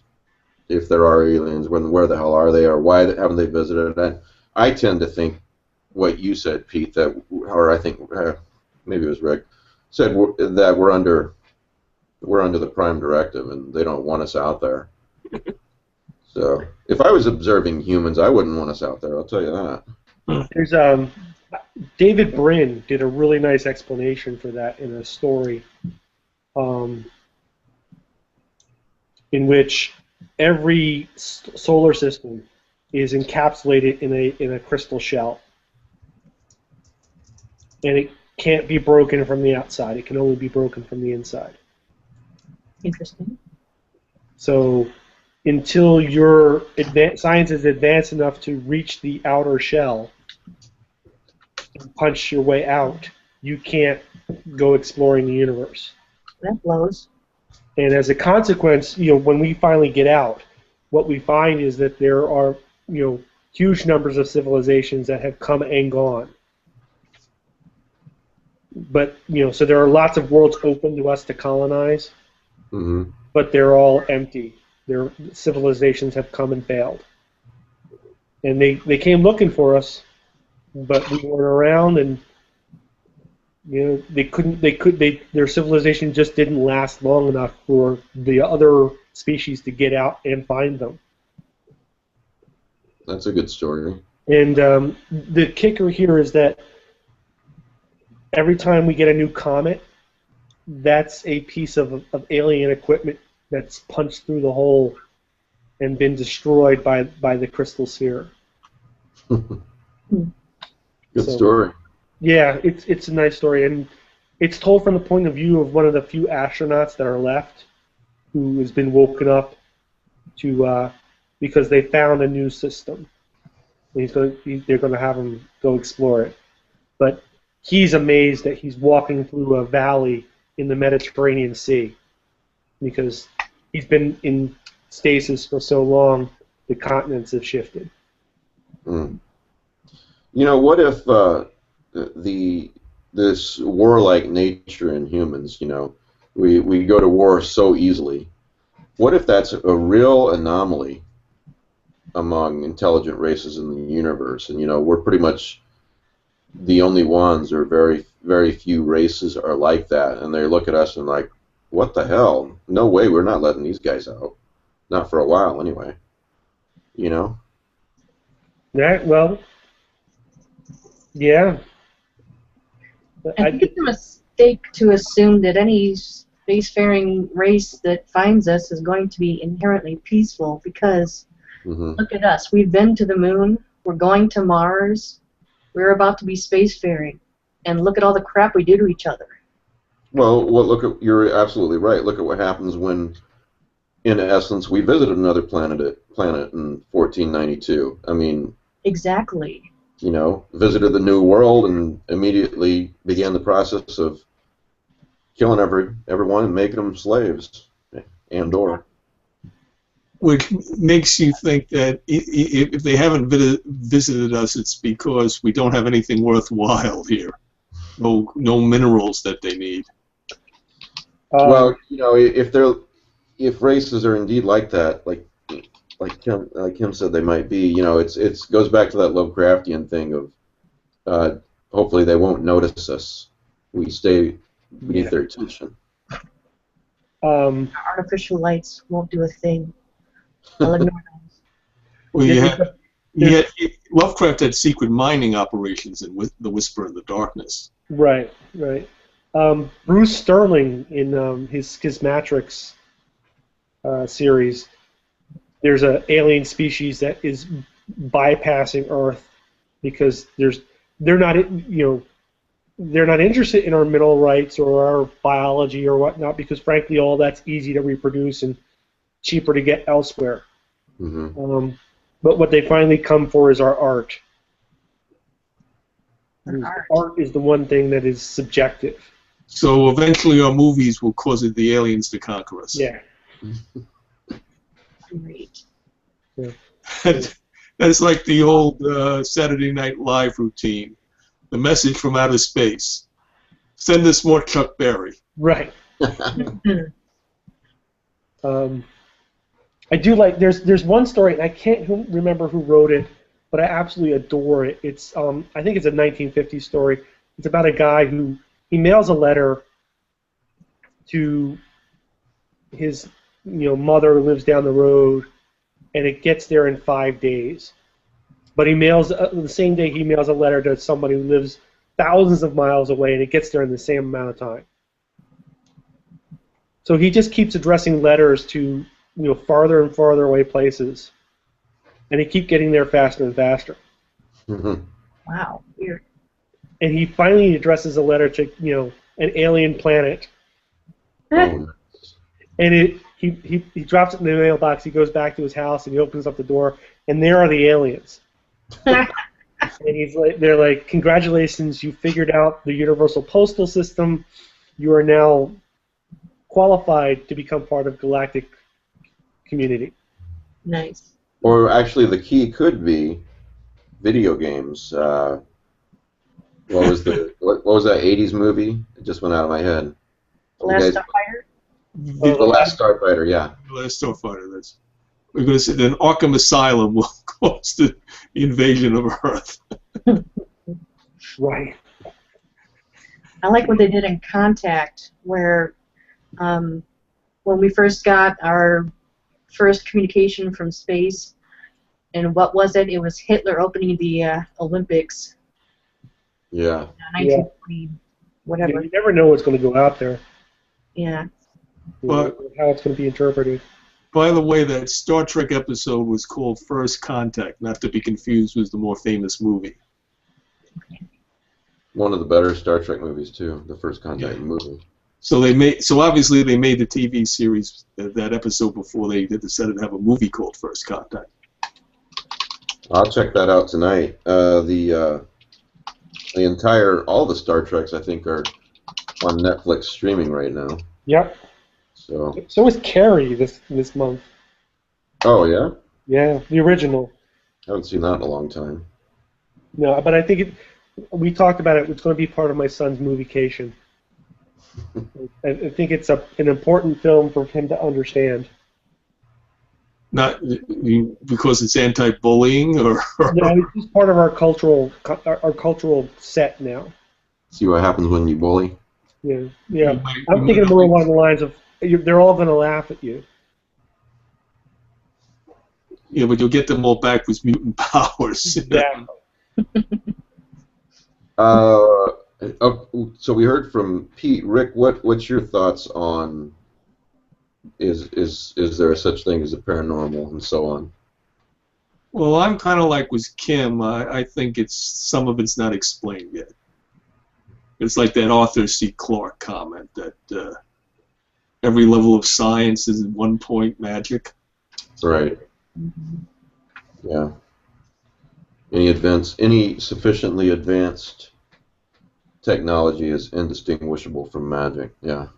Speaker 1: if there are aliens, where the hell are they, or why haven't they visited? And I tend to think what you said, Pete, or I think maybe it was Rick, said that we're under the Prime Directive, and they don't want us out there. So, if I was observing humans, I wouldn't want us out there. I'll tell you that.
Speaker 2: There's David Brin did a really nice explanation for that in a story, in which every solar system is encapsulated in a crystal shell, and it can't be broken from the outside. It can only be broken from the inside.
Speaker 4: Interesting.
Speaker 2: So, until your science is advanced enough to reach the outer shell and punch your way out, you can't go exploring the universe.
Speaker 4: That blows.
Speaker 2: And as a consequence, when we finally get out, what we find is that there are, huge numbers of civilizations that have come and gone. But, so there are lots of worlds open to us to colonize, but they're all empty. Their civilizations have come and failed. And they came looking for us, but we weren't around, and their civilization just didn't last long enough for the other species to get out and find them.
Speaker 1: That's a good story.
Speaker 2: And the kicker here is that every time we get a new comet, that's a piece of alien equipment that's punched through the hole and been destroyed by the crystal sphere.
Speaker 1: Good story.
Speaker 2: Yeah, it's a nice story, and it's told from the point of view of one of the few astronauts that are left, who has been woken up to because they found a new system. They're going to have him go explore it, but he's amazed that he's walking through a valley in the Mediterranean Sea because he's been in stasis for so long, the continents have shifted.
Speaker 1: Mm. You know, what if this warlike nature in humans, you know, we go to war so easily. What if that's a real anomaly among intelligent races in the universe? And, you know, we're pretty much the only ones, or very, very few races are like that. And they look at us and like, what the hell? No way, we're not letting these guys out. Not for a while, anyway. You know?
Speaker 2: Yeah, well, yeah.
Speaker 4: I think it's a mistake to assume that any spacefaring race that finds us is going to be inherently peaceful, because look at us. We've been to the moon. We're going to Mars. We're about to be spacefaring. And look at all the crap we do to each other.
Speaker 1: Well, you're absolutely right. Look at what happens when, in essence, we visited another planet in 1492. I mean...
Speaker 4: Exactly.
Speaker 1: You know, visited the New World and immediately began the process of killing everyone and making them slaves, and/or.
Speaker 3: Which makes you think that if they haven't visited us, it's because we don't have anything worthwhile here. No minerals that they need.
Speaker 1: Well, you know, if races are indeed like that, like Kim said, they might be. You know, it goes back to that Lovecraftian thing of hopefully they won't notice us. We stay beneath their attention.
Speaker 4: Artificial lights won't do a thing. I'll ignore
Speaker 3: them. Well, Lovecraft had secret mining operations in The Whisper in the Darkness.
Speaker 2: Right. Bruce Sterling in his Matrix series. There's an alien species that is bypassing Earth because they're not interested in our mineral rights or our biology or whatnot, because frankly all that's easy to reproduce and cheaper to get elsewhere. But what they finally come for is our art. Art is the one thing that is subjective.
Speaker 3: So eventually our movies will cause the aliens to conquer us.
Speaker 2: Yeah.
Speaker 4: Great.
Speaker 2: Yeah.
Speaker 3: That's like the old Saturday Night Live routine. The message from outer space. Send us more Chuck Berry.
Speaker 2: Right. I do like. There's one story, and I can't remember who wrote it, but I absolutely adore it. It's I think it's a 1950s story. It's about a guy who he mails a letter to his mother who lives down the road, and it gets there in 5 days. But he mails the same day he mails a letter to somebody who lives thousands of miles away, and it gets there in the same amount of time. So he just keeps addressing letters to farther and farther away places, and he keeps getting there faster and faster.
Speaker 4: Wow, weird.
Speaker 2: And he finally addresses a letter to an alien planet. And he drops it in the mailbox. He goes back to his house and he opens up the door, and there are the aliens. And they're like, "Congratulations, you figured out the universal postal system. You are now qualified to become part of galactic community."
Speaker 4: Nice.
Speaker 1: Or actually, the key could be video games. What was that '80s movie? It just went out of my head.
Speaker 4: The Last Starfighter.
Speaker 1: The Last Starfighter, yeah.
Speaker 3: The Last Starfighter. We're going to say that Arkham Asylum will cause the invasion of Earth.
Speaker 2: Right.
Speaker 4: I like what they did in Contact, where when we first got our first communication from space, and what was it? It was Hitler opening the Olympics.
Speaker 1: Yeah.
Speaker 4: 1920, whatever.
Speaker 2: You never know what's going to go out there.
Speaker 4: Yeah.
Speaker 3: But
Speaker 2: how it's going to be interpreted.
Speaker 3: By the way, that Star Trek episode was called First Contact, not to be confused with the more famous movie.
Speaker 1: One of the better Star Trek movies too, the First Contact movie.
Speaker 3: So obviously they made the TV series that episode before they decided to have a movie called First Contact.
Speaker 1: I'll check that out tonight. All the Star Treks I think are on Netflix streaming right now.
Speaker 2: Yep. So is Carrie this month.
Speaker 1: Oh yeah.
Speaker 2: Yeah, the original.
Speaker 1: I haven't seen that in a long time.
Speaker 2: No, but I think we talked about it. It's going to be part of my son's moviecation. I think it's an important film for him to understand.
Speaker 3: Not because it's anti-bullying, or
Speaker 2: No, it's just part of our cultural set now.
Speaker 1: See what happens when you bully.
Speaker 2: Yeah. I'm thinking more along the lines of they're all going to laugh at you.
Speaker 3: Yeah, but you'll get them all back with mutant powers.
Speaker 2: Exactly.
Speaker 1: So we heard from Pete. Rick, what's your thoughts on is there such thing as a paranormal and so on?
Speaker 3: Well, I'm kind of like with Kim. I think some of it's not explained yet. It's like that Arthur C. Clarke comment that every level of science is at one point magic.
Speaker 1: Right. Yeah. Any sufficiently advanced technology is indistinguishable from magic. Yeah.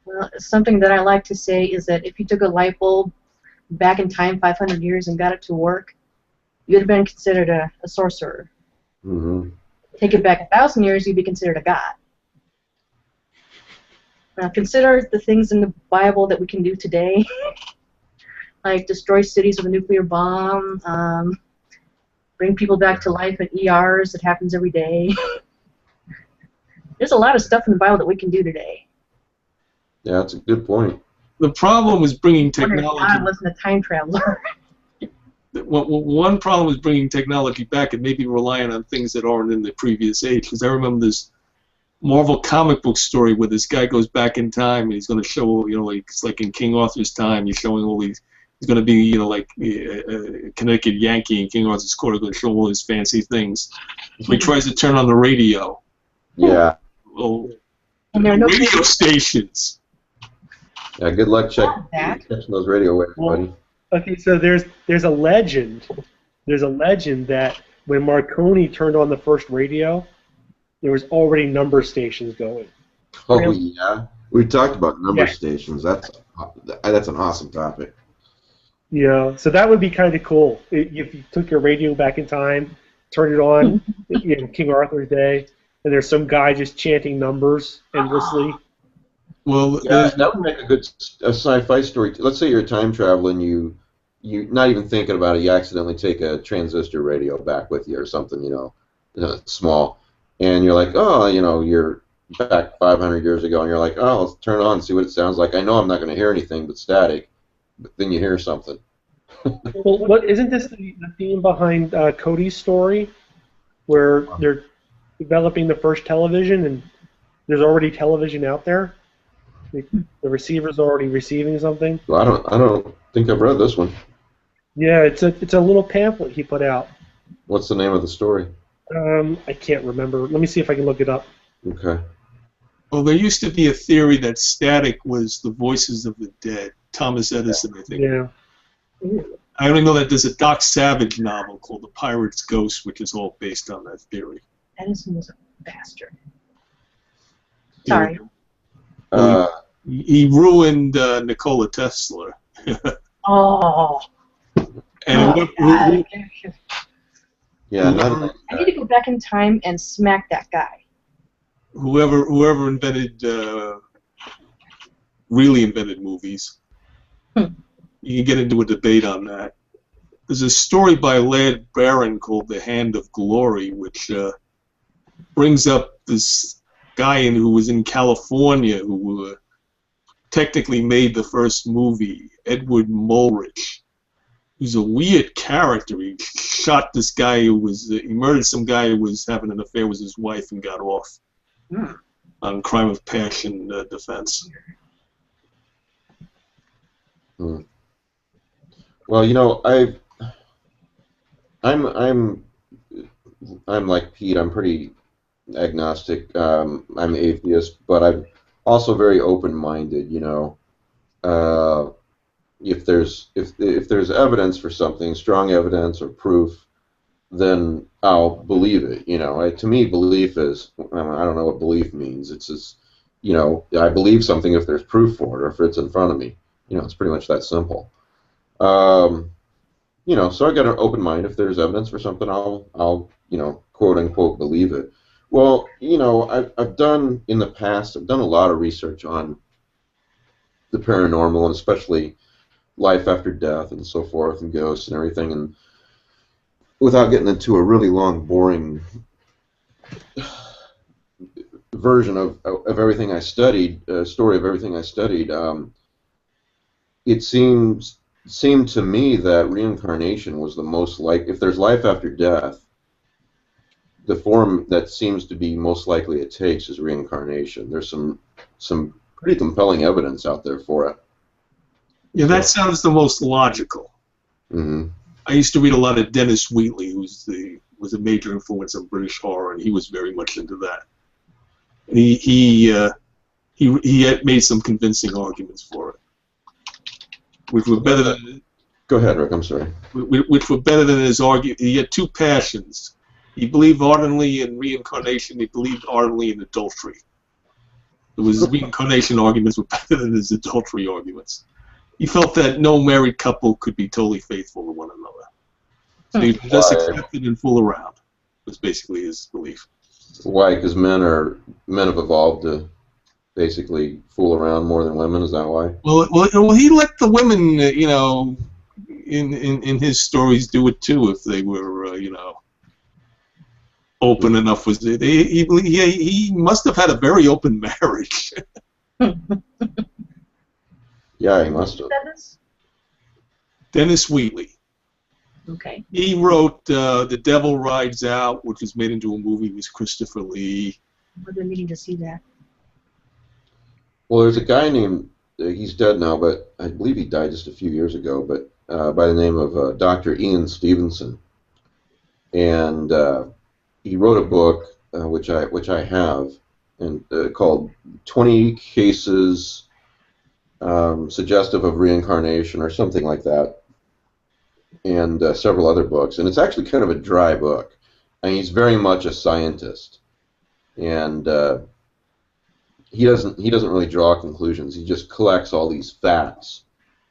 Speaker 4: Well, something that I like to say is that if you took a light bulb back in time 500 years and got it to work, you'd have been considered a sorcerer.
Speaker 1: Mm-hmm.
Speaker 4: Take it back 1,000 years, you'd be considered a god. Now consider the things in the Bible that we can do today, like destroy cities with a nuclear bomb, bring people back to life in ERs. That happens every day. There's a lot of stuff in the Bible that we can do today.
Speaker 1: Yeah, that's a good point.
Speaker 3: The problem is bringing
Speaker 4: I wonder if
Speaker 3: technology.
Speaker 4: God wasn't a time traveler.
Speaker 3: One problem is bringing technology back and maybe relying on things that aren't in the previous age. Because I remember this Marvel comic book story where this guy goes back in time and he's going to show, like it's like in King Arthur's time, he's showing all these. He's going to be, like a Connecticut Yankee in King Arthur's court, going to show all his fancy things. So he tries to turn on the radio.
Speaker 1: Yeah.
Speaker 3: Well,
Speaker 4: And there are no
Speaker 3: radio stations.
Speaker 1: Yeah. Good luck catching those radio waves, buddy.
Speaker 2: Okay, so there's a legend. There's a legend that when Marconi turned on the first radio, there was already number stations going.
Speaker 1: Oh
Speaker 2: Really?
Speaker 1: yeah. We talked about number stations. That's an awesome topic.
Speaker 2: Yeah, so that would be kind of cool if you took your radio back in time, turned it on in King Arthur's day, and there's some guy just chanting numbers endlessly.
Speaker 3: Well,
Speaker 1: yeah, that would make a sci-fi story. Let's say you're a time traveler and you not even thinking about it, you accidentally take a transistor radio back with you or something, small, and you're like, oh, you're back 500 years ago, and you're like, oh, let's turn it on and see what it sounds like. I know I'm not going to hear anything but static. But then you hear something.
Speaker 2: Well, isn't this the theme behind Cody's story, where they're developing the first television and there's already television out there? The receiver's already receiving something.
Speaker 1: Well, I don't think I've read this one.
Speaker 2: Yeah, it's a little pamphlet he put out.
Speaker 1: What's the name of the story?
Speaker 2: I can't remember. Let me see if I can look it up.
Speaker 1: Okay.
Speaker 3: Well, there used to be a theory that static was the voices of the dead. Thomas Edison, I think.
Speaker 2: Yeah.
Speaker 3: I only know that there's a Doc Savage novel called The Pirate's Ghost, which is all based on that theory.
Speaker 4: Edison was a bastard. Sorry.
Speaker 3: He ruined Nikola Tesla.
Speaker 4: Oh.
Speaker 3: And
Speaker 1: yeah, not
Speaker 4: I need to go back in time and smack that guy.
Speaker 3: whoever invented, really invented movies. You can get into a debate on that. There's a story by Laird Barron called The Hand of Glory, which brings up this guy who was in California who technically made the first movie, Edward Mulrich. He's a weird character. He shot this guy he murdered some guy who was having an affair with his wife and got off on crime of passion defense.
Speaker 1: Well, I'm I'm like Pete. I'm pretty agnostic. I'm atheist, but I'm also very open-minded. Uh, if there's evidence for something, strong evidence or proof, then I'll believe it. To me, belief is, I don't know what belief means. It's just, I believe something if there's proof for it or if it's in front of me. It's pretty much that simple. Um, so I got an open mind. If there's evidence for something, I'll quote unquote believe it. Well, I've done in the past. I've done a lot of research on the paranormal, and especially life after death and so forth, and ghosts and everything. And without getting into a really long, boring version of everything I studied, story of everything I studied, it seemed to me that reincarnation was the most if there's life after death, the form that seems to be most likely it takes is reincarnation. There's some pretty compelling evidence out there for it.
Speaker 3: Yeah, that sounds the most logical.
Speaker 1: Mm-hmm.
Speaker 3: I used to read a lot of Dennis Wheatley, who was a major influence on British horror, and he was very much into that. And he had made some convincing arguments for it, which were better than.
Speaker 1: Go ahead, Rick. I'm sorry.
Speaker 3: Which were better than his argument. He had two passions. He believed ardently in reincarnation. He believed ardently in adultery. His reincarnation arguments were better than his adultery arguments. He felt that no married couple could be totally faithful to one another. So he just accepted and fool around. Was basically his belief.
Speaker 1: Why? Because men have evolved to basically fool around more than women. Is that why?
Speaker 3: Well, he let the women, in his stories do it too if they were, open enough. He must have had a very open marriage.
Speaker 1: Yeah, he must have.
Speaker 3: Dennis Wheatley.
Speaker 4: Okay.
Speaker 3: He wrote The Devil Rides Out, which was made into a movie with Christopher Lee.
Speaker 4: I've been meaning to see that.
Speaker 1: Well, there's a guy named, he's dead now, but I believe he died just a few years ago, but by the name of Dr. Ian Stevenson. And he wrote a book, which I have, and called 20 Cases Suggestive of Reincarnation, or something like that, and several other books. And it's actually kind of a dry book. I mean, he's very much a scientist, and he doesn't really draw conclusions. He just collects all these facts,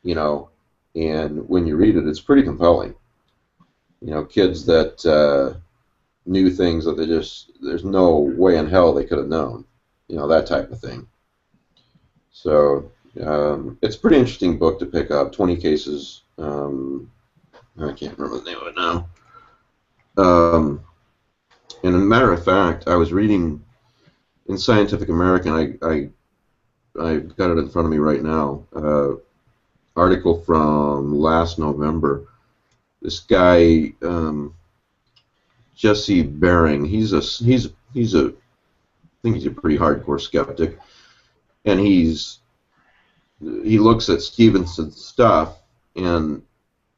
Speaker 1: and when you read it, it's pretty compelling. Kids that knew things that there's no way in hell they could have known, that type of thing. So it's a pretty interesting book to pick up. 20 Cases. I can't remember the name of it now. And a matter of fact, I was reading in Scientific American. I got it in front of me right now. Article from last November. This guy, Jesse Bering. I think he's a pretty hardcore skeptic, and he looks at Stevenson's stuff, and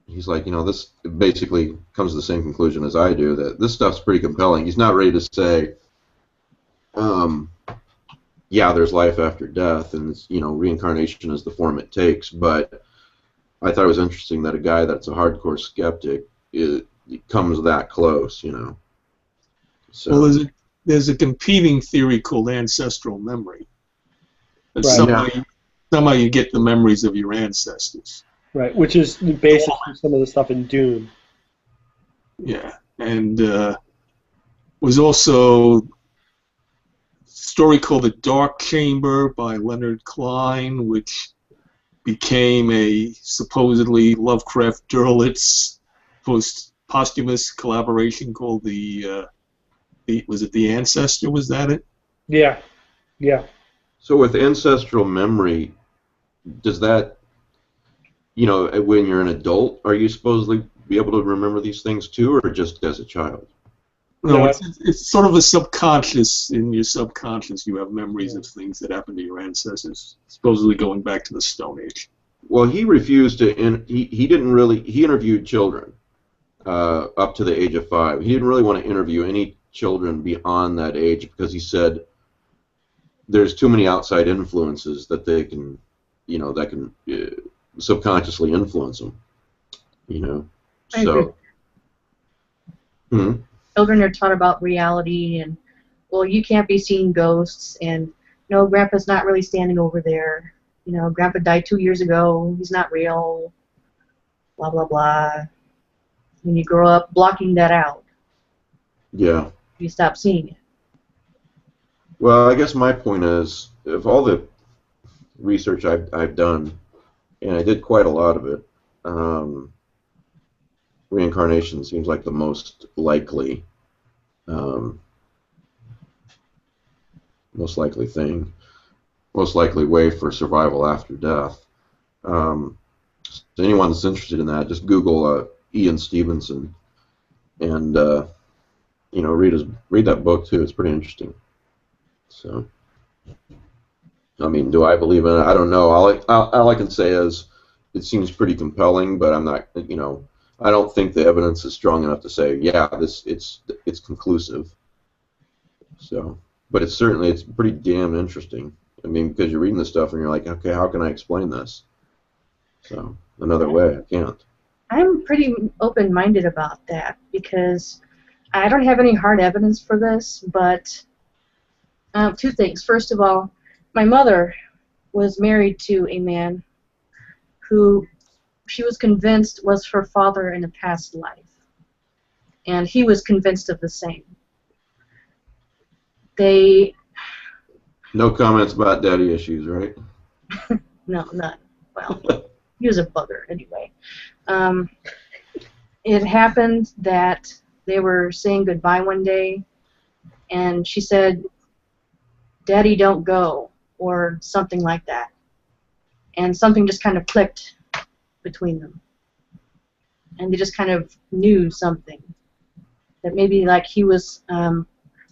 Speaker 1: he's like, this basically comes to the same conclusion as I do, that this stuff's pretty compelling. He's not ready to say, yeah, there's life after death, and reincarnation is the form it takes. But I thought it was interesting that a guy that's a hardcore skeptic it comes that close, So,
Speaker 3: well, there's a competing theory called ancestral memory.
Speaker 2: Right.
Speaker 3: Somehow you get the memories of your ancestors.
Speaker 2: Right, which is basically some of the stuff in Dune.
Speaker 3: Yeah, and was also a story called The Dark Chamber by Leonard Klein, which became a supposedly Lovecraft Derlitz posthumous collaboration called was it The Ancestor? Was that it?
Speaker 2: Yeah, yeah.
Speaker 1: So with ancestral memory, does that, when you're an adult, are you supposedly be able to remember these things too, or just as a child?
Speaker 3: No, it's sort of a subconscious. In your subconscious, you have memories of things that happened to your ancestors, supposedly going back to the Stone Age.
Speaker 1: Well, he refused to. He didn't really. He interviewed children, up to the age of 5. He didn't really want to interview any children beyond that age because he said there's too many outside influences that they can, that can subconsciously influence them.
Speaker 4: I agree.
Speaker 1: So. Hmm.
Speaker 4: Children are taught about reality and, well, you can't be seeing ghosts, and no, Grandpa's not really standing over there. Grandpa died 2 years ago. He's not real. Blah blah blah. When you grow up blocking that out,
Speaker 1: Yeah.
Speaker 4: you stop seeing it.
Speaker 1: Well, I guess my point is, of all the research I've done, and I did quite a lot of it, reincarnation seems like the most likely, um, thing, most likely way for survival after death. So anyone that's interested in that, just Google Ian Stevenson, and read that book too. It's pretty interesting. So, I mean, do I believe in it? I don't know. All I can say is it seems pretty compelling, but I'm not. I don't think the evidence is strong enough to say, yeah, it's conclusive. So, but it's pretty damn interesting. I mean, because you're reading this stuff and you're like, okay, how can I explain this? So, another way, I can't.
Speaker 4: I'm pretty open-minded about that because I don't have any hard evidence for this, but two things. First of all, my mother was married to a man who she was convinced was her father in a past life, and he was convinced of the same.
Speaker 1: No comments about daddy issues, right?
Speaker 4: No, none. Well, he was a bugger anyway. It happened that they were saying goodbye one day, and she said, "Daddy, don't go," or something like that. And something just kind of clicked between them. And they just kind of knew something. That maybe like he was,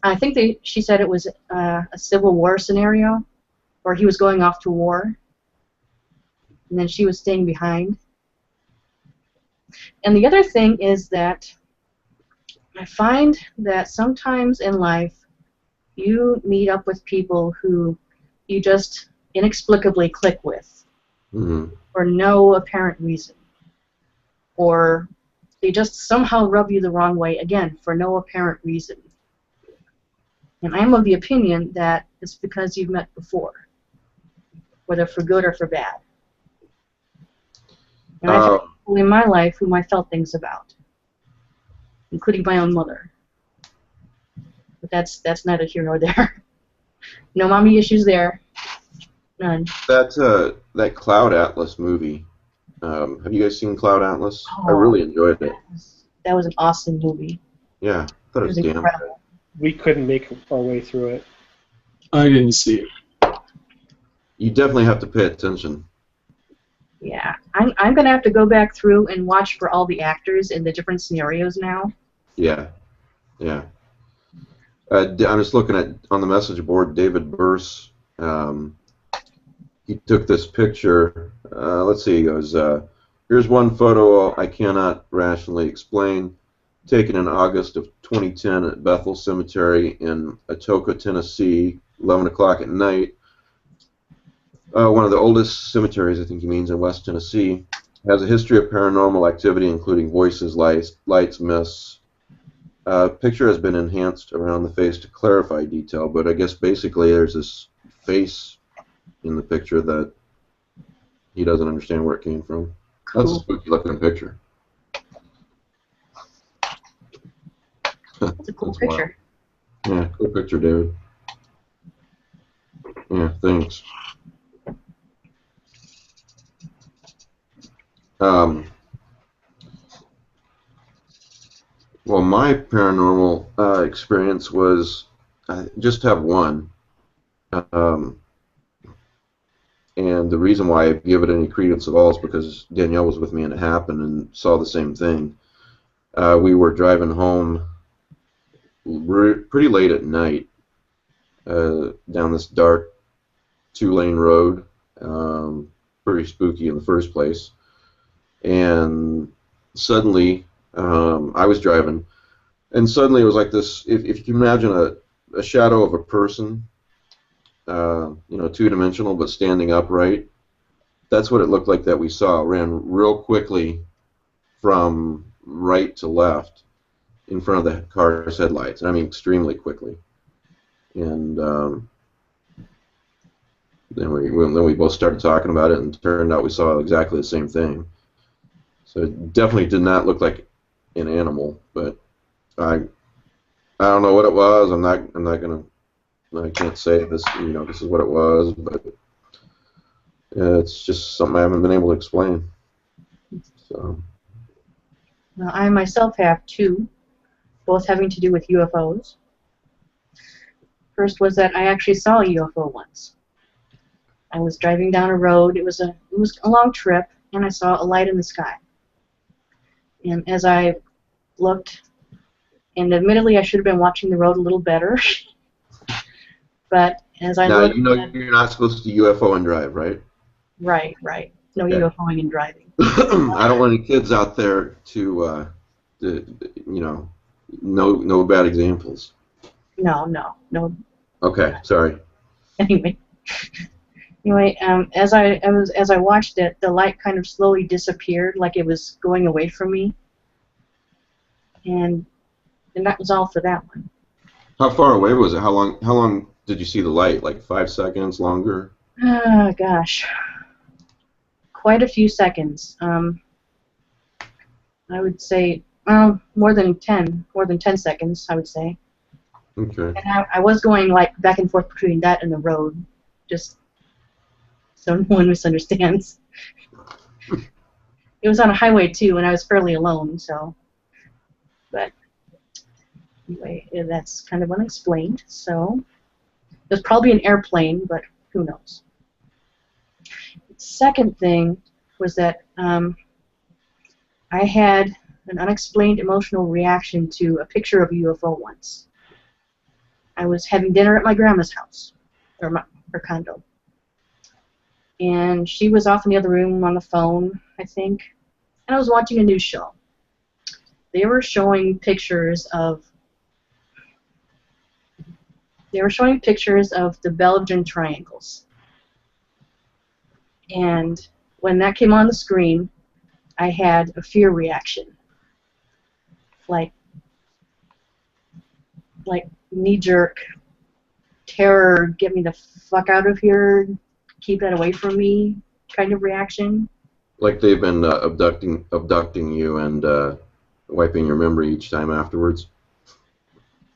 Speaker 4: I think she said it was a Civil War scenario, where he was going off to war, and then she was staying behind. And the other thing is that I find that sometimes in life you meet up with people who you just inexplicably click with for no apparent reason. Or they just somehow rub you the wrong way, again, for no apparent reason. And I'm of the opinion that it's because you've met before, whether for good or for bad. And I've had people in my life whom I felt things about, including my own mother. But that's neither here nor there. No mommy issues there. None.
Speaker 1: That Cloud Atlas movie. Have you guys seen Cloud Atlas?
Speaker 4: Oh,
Speaker 1: I really enjoyed it.
Speaker 4: That was an awesome movie.
Speaker 1: Yeah, I thought it was damn
Speaker 4: incredible.
Speaker 1: good.
Speaker 2: We couldn't make our way through it.
Speaker 3: I didn't see it.
Speaker 1: You definitely have to pay attention.
Speaker 4: Yeah, I'm gonna have to go back through and watch for all the actors in the different scenarios now.
Speaker 1: Yeah, yeah. I'm just looking at on the message board. David Burse. He took this picture. Let's see. He goes, "Here's one photo I cannot rationally explain, taken in August of 2010 at Bethel Cemetery in Atoka, Tennessee, 11 o'clock at night. One of the oldest cemeteries, I think he means, in West Tennessee. Has a history of paranormal activity, including voices, lights, mists. Picture has been enhanced around the face to clarify detail, but I guess basically there's this face in the picture that he doesn't understand where it came from.
Speaker 4: Cool.
Speaker 1: That's a spooky looking picture.
Speaker 4: That's a cool picture.
Speaker 1: Wild. Yeah, cool picture, David. Yeah, thanks. Well, my paranormal experience was I just have one. And the reason why I give it any credence at all is because Danielle was with me and it happened and saw the same thing. We were driving home pretty late at night down this dark 2-lane road, pretty spooky in the first place. And suddenly I was driving, and suddenly it was like this. If you can imagine a shadow of a person, two-dimensional but standing upright. That's what it looked like that we saw. It ran real quickly from right to left in front of the car's headlights. And I mean extremely quickly. And then we both started talking about it, and it turned out we saw exactly the same thing. So it definitely did not look like an animal, but I don't know what it was. I can't say this. This is what it was, but it's just something I haven't been able to explain. So.
Speaker 4: Now, I myself have two, both having to do with UFOs. First was that I actually saw a UFO once. I was driving down a road. It was a long trip, and I saw a light in the sky. And as I looked, and admittedly I should have been watching the road a little better, but as I looked...
Speaker 1: Now, you're not supposed to UFO and drive, right?
Speaker 4: Right. No UFOing and driving.
Speaker 1: I don't want any kids out there to no bad examples.
Speaker 4: No.
Speaker 1: Okay, sorry.
Speaker 4: Anyway, as I watched it, the light kind of slowly disappeared, like it was going away from me, and that was all for that one.
Speaker 1: How far away was it? How long did you see the light? Like 5 seconds, longer?
Speaker 4: Oh gosh, quite a few seconds. I would say more than 10 seconds. I would say.
Speaker 1: Okay.
Speaker 4: And I was going like back and forth between that and the road, just so no one misunderstands. It was on a highway too, and I was fairly alone, so. But anyway, that's kind of unexplained. So it was probably an airplane, but who knows. Second thing was that I had an unexplained emotional reaction to a picture of a UFO once. I was having dinner at my grandma's house, or her condo, and she was off in the other room on the phone, I think, and I was watching a news show. They were showing pictures of the Belgian triangles, and when that came on the screen, I had a fear reaction, like knee-jerk terror, get me the fuck out of here, keep that away from me kind of reaction.
Speaker 1: Like they've been abducting you and wiping your memory each time afterwards,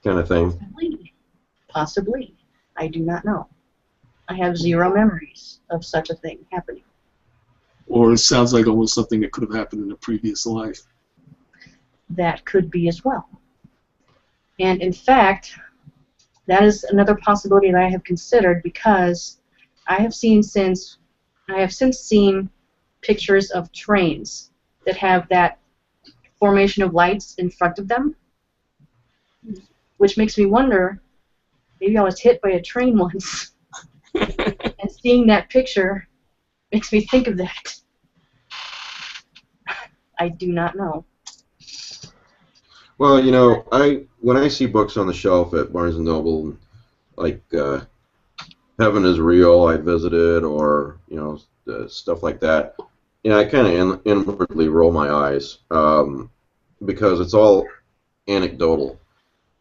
Speaker 1: kind of thing.
Speaker 4: Possibly. I do not know. I have zero memories of such a thing happening.
Speaker 3: Or it sounds like almost something that could have happened in a previous life.
Speaker 4: That could be as well. And in fact, that is another possibility that I have considered, because I have since seen pictures of trains that have that formation of lights in front of them, which makes me wonder, maybe I was hit by a train once, and seeing that picture makes me think of that. I do not know.
Speaker 1: Well, when I see books on the shelf at Barnes & Noble, like Heaven is Real, I visited, or, stuff like that, I kind of inwardly roll my eyes because it's all anecdotal.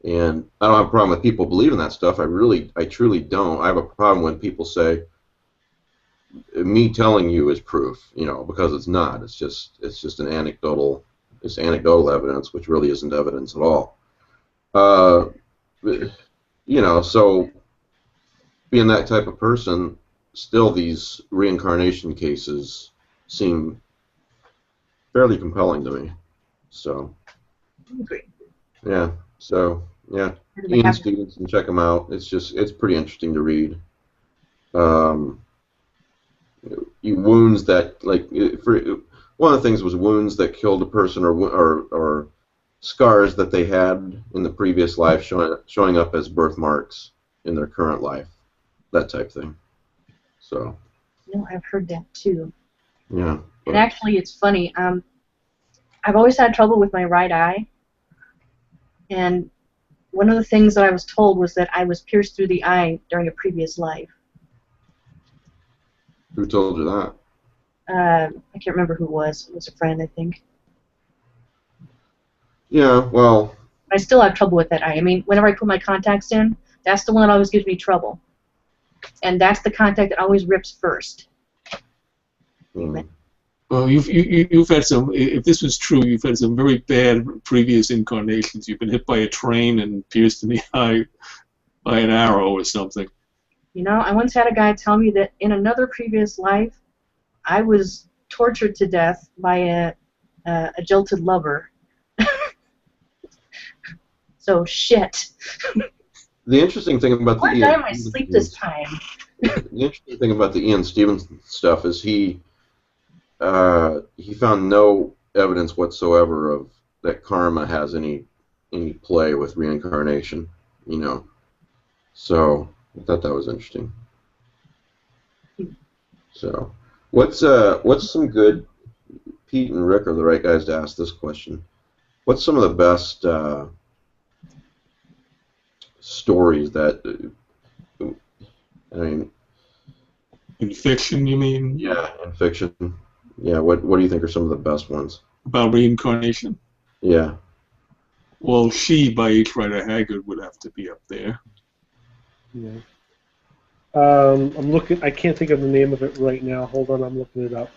Speaker 1: And I don't have a problem with people believing that stuff. I truly don't. I have a problem when people say, me telling you is proof, because it's not. It's just an anecdotal. It's anecdotal evidence, which really isn't evidence at all. So being that type of person, still these reincarnation cases seem fairly compelling to me. So, yeah. So, yeah. Ian Stevenson, check him out. It's pretty interesting to read. Wounds that, one of the things was wounds that killed a person, or scars that they had in the previous life showing up as birthmarks in their current life, that type thing. So.
Speaker 4: I've heard that too.
Speaker 1: Yeah.
Speaker 4: And actually, it's funny. I I've always had trouble with my right eye, and one of the things that I was told was that I was pierced through the eye during a previous life.
Speaker 1: Who told you that?
Speaker 4: I can't remember who it was. It was a friend, I think.
Speaker 1: Yeah, well...
Speaker 4: I still have trouble with that eye. I mean, whenever I put my contacts in, that's the one that always gives me trouble. And that's the contact that always rips first.
Speaker 3: Well, you've had some. If this was true, you've had some very bad previous incarnations. You've been hit by a train and pierced in the eye by an arrow or something.
Speaker 4: You know, I once had a guy tell me that in another previous life, I was tortured to death by a jilted lover. So shit.
Speaker 1: The interesting thing about
Speaker 4: I die in my sleep this time.
Speaker 1: The interesting thing about the Ian Stevenson stuff is he found no evidence whatsoever of that karma has any play with reincarnation, you know. So I thought that was interesting. So what's some good, Pete and Rick are the right guys to ask this question. What's some of the best stories that I mean,
Speaker 3: in fiction, you mean?
Speaker 1: Yeah, in fiction. Yeah, what do you think are some of the best ones?
Speaker 3: About reincarnation?
Speaker 1: Yeah.
Speaker 3: Well, She by H. Rider Haggard would have to be up there.
Speaker 2: Yeah. I'm looking. I can't think of the name of it right now. Hold on, I'm looking it up.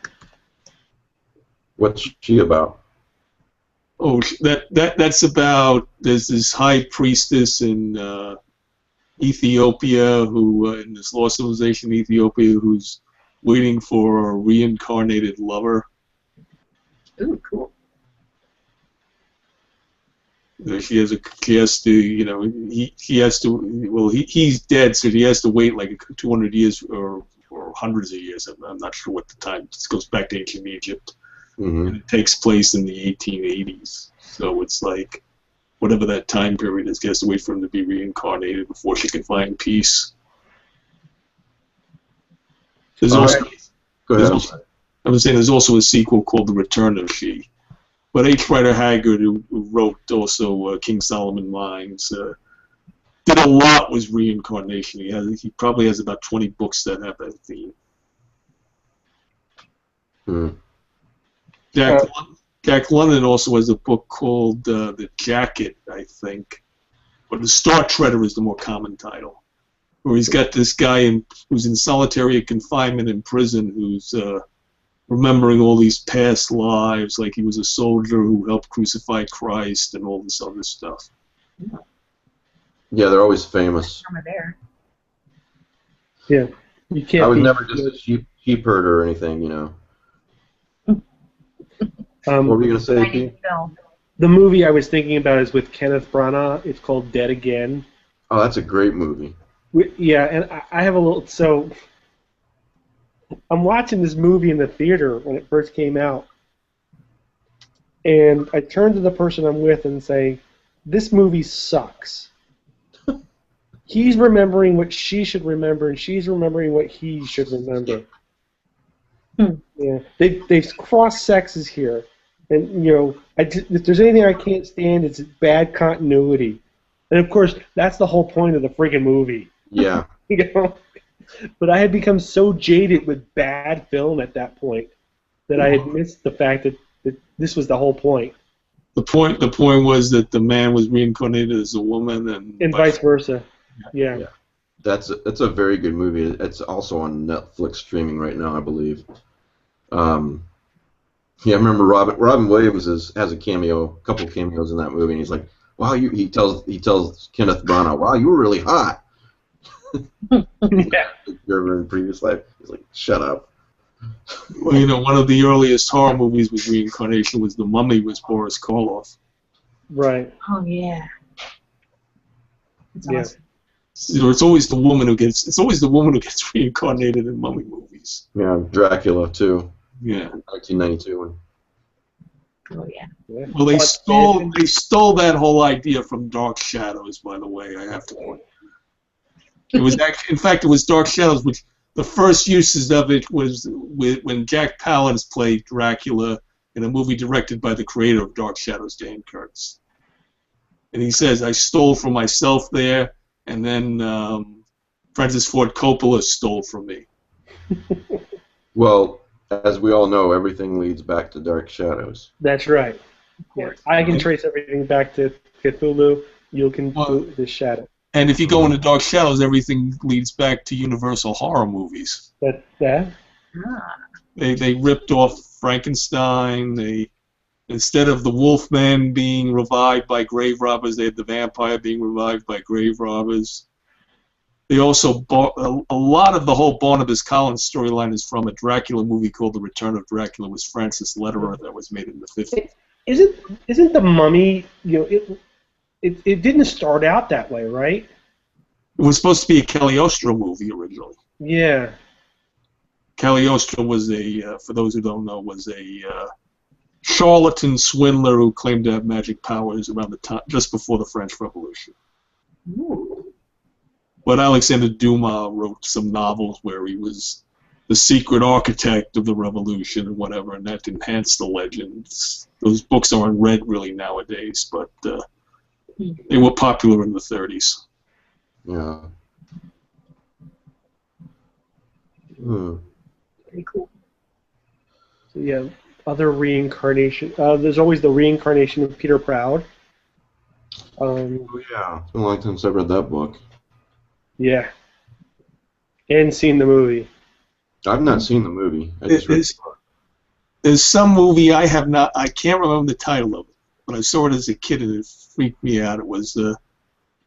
Speaker 1: What's She about?
Speaker 3: Oh, that's about. There's this high priestess in Ethiopia who, in this lost civilization, Ethiopia, who's waiting for a reincarnated lover.
Speaker 4: Ooh, cool.
Speaker 3: She has to, you know, he has to. Well, he's dead, so he has to wait like 200 years or hundreds of years. I'm not sure what the time. This goes back to ancient Egypt, and it takes place in the 1880s. So it's like whatever that time period is. She has to wait for him to be reincarnated before she can find peace. There's also,
Speaker 1: Go ahead.
Speaker 3: I was saying there's also a sequel called The Return of She. But H. Rider Haggard, who wrote also King Solomon Mines, did a lot with reincarnation. He probably has about 20 books that have that theme. Jack London also has a book called The Jacket, I think. But The Star Treader is the more common title. Where he's got this guy who's in solitary confinement in prison who's remembering all these past lives, like he was a soldier who helped crucify Christ and all this other stuff.
Speaker 1: Yeah, they're always famous.
Speaker 2: Yeah, you can't.
Speaker 1: I was never just a sheep herder or anything, you know. What were you going to say, Pete?
Speaker 2: The movie I was thinking about is with Kenneth Branagh. It's called Dead Again.
Speaker 1: Oh, that's a great movie.
Speaker 2: Yeah, and I have a little. So I'm watching this movie in the theater when it first came out, and I turn to the person I'm with and say, "This movie sucks." He's remembering what she should remember, and she's remembering what he should remember. Yeah, they've crossed sexes here, and you know, if there's anything I can't stand, it's bad continuity, and of course that's the whole point of the freaking movie.
Speaker 1: Yeah.
Speaker 2: You know? But I had become so jaded with bad film at that point that I had missed the fact that this was the whole point.
Speaker 3: The point was that the man was reincarnated as a woman, and
Speaker 2: vice versa. Yeah.
Speaker 1: That's a very good movie. It's also on Netflix streaming right now, I believe. Yeah, I remember Robin Williams has a couple cameos in that movie, and he's like, "Wow, he tells Kenneth Branagh, wow, you were really hot."
Speaker 2: Yeah.
Speaker 1: You're in previous life. He's like, "Shut up."
Speaker 3: Well, you know, one of the earliest horror movies with reincarnation was The Mummy, was Boris Karloff.
Speaker 2: Right.
Speaker 4: Oh yeah. That's awesome.
Speaker 3: You know, it's always the woman who gets reincarnated in mummy movies.
Speaker 1: Yeah, Dracula too.
Speaker 3: Yeah.
Speaker 1: 1992.
Speaker 4: Oh yeah.
Speaker 3: Well, they stole that whole idea from Dark Shadows, by the way. I have to point. It was actually, in fact, it was Dark Shadows, which the first uses of it was when Jack Palance played Dracula, in a movie directed by the creator of Dark Shadows, Dan Curtis. And he says, I stole from myself there, and then Francis Ford Coppola stole from me.
Speaker 1: Well, as we all know, everything leads back to Dark Shadows.
Speaker 2: That's right. Yeah. I can trace everything back to Cthulhu. You can do the Shadow.
Speaker 3: And if you go into Dark Shadows, everything leads back to Universal horror movies.
Speaker 2: That?
Speaker 3: They ripped off Frankenstein. Instead of the Wolfman being revived by grave robbers, they had the vampire being revived by grave robbers. They also bought a lot of the whole Barnabas Collins storyline is from a Dracula movie called The Return of Dracula with Francis Lederer that was made in the 50s.
Speaker 2: Isn't the Mummy? It didn't start out that way, right?
Speaker 3: It was supposed to be a Cagliostro movie originally.
Speaker 2: Yeah.
Speaker 3: Cagliostro was for those who don't know, was a charlatan swindler who claimed to have magic powers around the time just before the French Revolution.
Speaker 4: Ooh.
Speaker 3: But Alexander Dumas wrote some novels where he was the secret architect of the revolution and whatever, and that enhanced the legends. Those books aren't read really nowadays, but they were popular in the 30s.
Speaker 1: Yeah.
Speaker 4: Very cool.
Speaker 2: So, yeah. Other reincarnation. There's always the reincarnation of Peter Proud.
Speaker 1: Oh yeah. It's been a long time since I read that book.
Speaker 2: Yeah. And seen the movie.
Speaker 1: I've not seen the movie. I just read the book.
Speaker 3: There's some movie I can't remember the title of it, but I saw it as a kid and it freaked me out. It was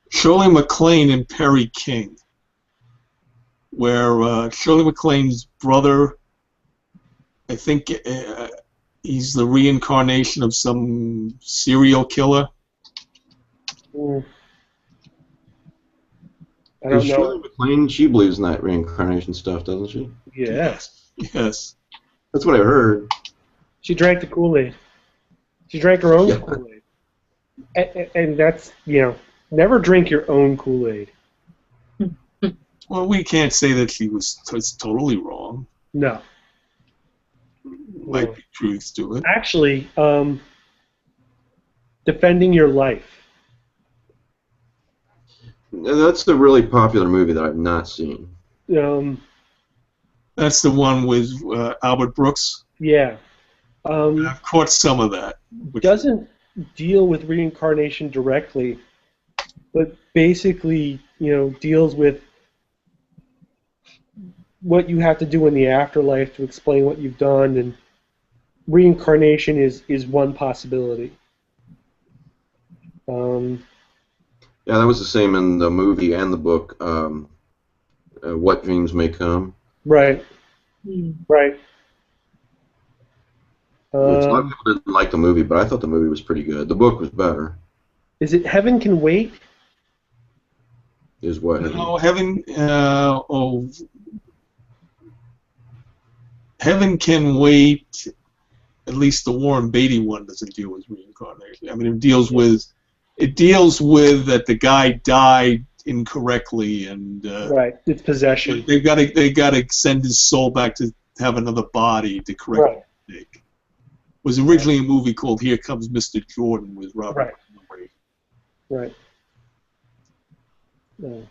Speaker 3: Shirley MacLaine and Perry King, where Shirley MacLaine's brother, I think he's the reincarnation of some serial killer.
Speaker 2: I don't know.
Speaker 1: Shirley MacLaine, she believes in that reincarnation stuff, doesn't she?
Speaker 2: Yes.
Speaker 3: Yes.
Speaker 1: That's what I heard.
Speaker 2: She drank the Kool-Aid. She drank her own Kool-Aid. And that's, never drink your own Kool-Aid.
Speaker 3: Well, we can't say that she was totally wrong.
Speaker 2: No.
Speaker 3: Might be truth to it.
Speaker 2: Actually, Defending Your Life.
Speaker 1: That's a really popular movie that I've not seen.
Speaker 3: That's the one with Albert Brooks?
Speaker 2: Yeah.
Speaker 3: I've caught some of that.
Speaker 2: Doesn't deal with reincarnation directly, but basically, deals with what you have to do in the afterlife to explain what you've done, and reincarnation is one possibility.
Speaker 1: Yeah, that was the same in the movie and the book, What Dreams May Come.
Speaker 2: Right. Right.
Speaker 1: A lot of people didn't like the movie, but I thought the movie was pretty good. The book was better.
Speaker 2: Is it Heaven Can Wait?
Speaker 1: Is what?
Speaker 3: No, Heaven Can Wait. At least the Warren Beatty one doesn't deal with reincarnation. I mean, it deals with that the guy died incorrectly and
Speaker 2: right. It's possession.
Speaker 3: They got to send his soul back to have another body to correct the mistake. It was originally a movie called Here Comes Mr. Jordan with Robert Montgomery.
Speaker 2: Right. No.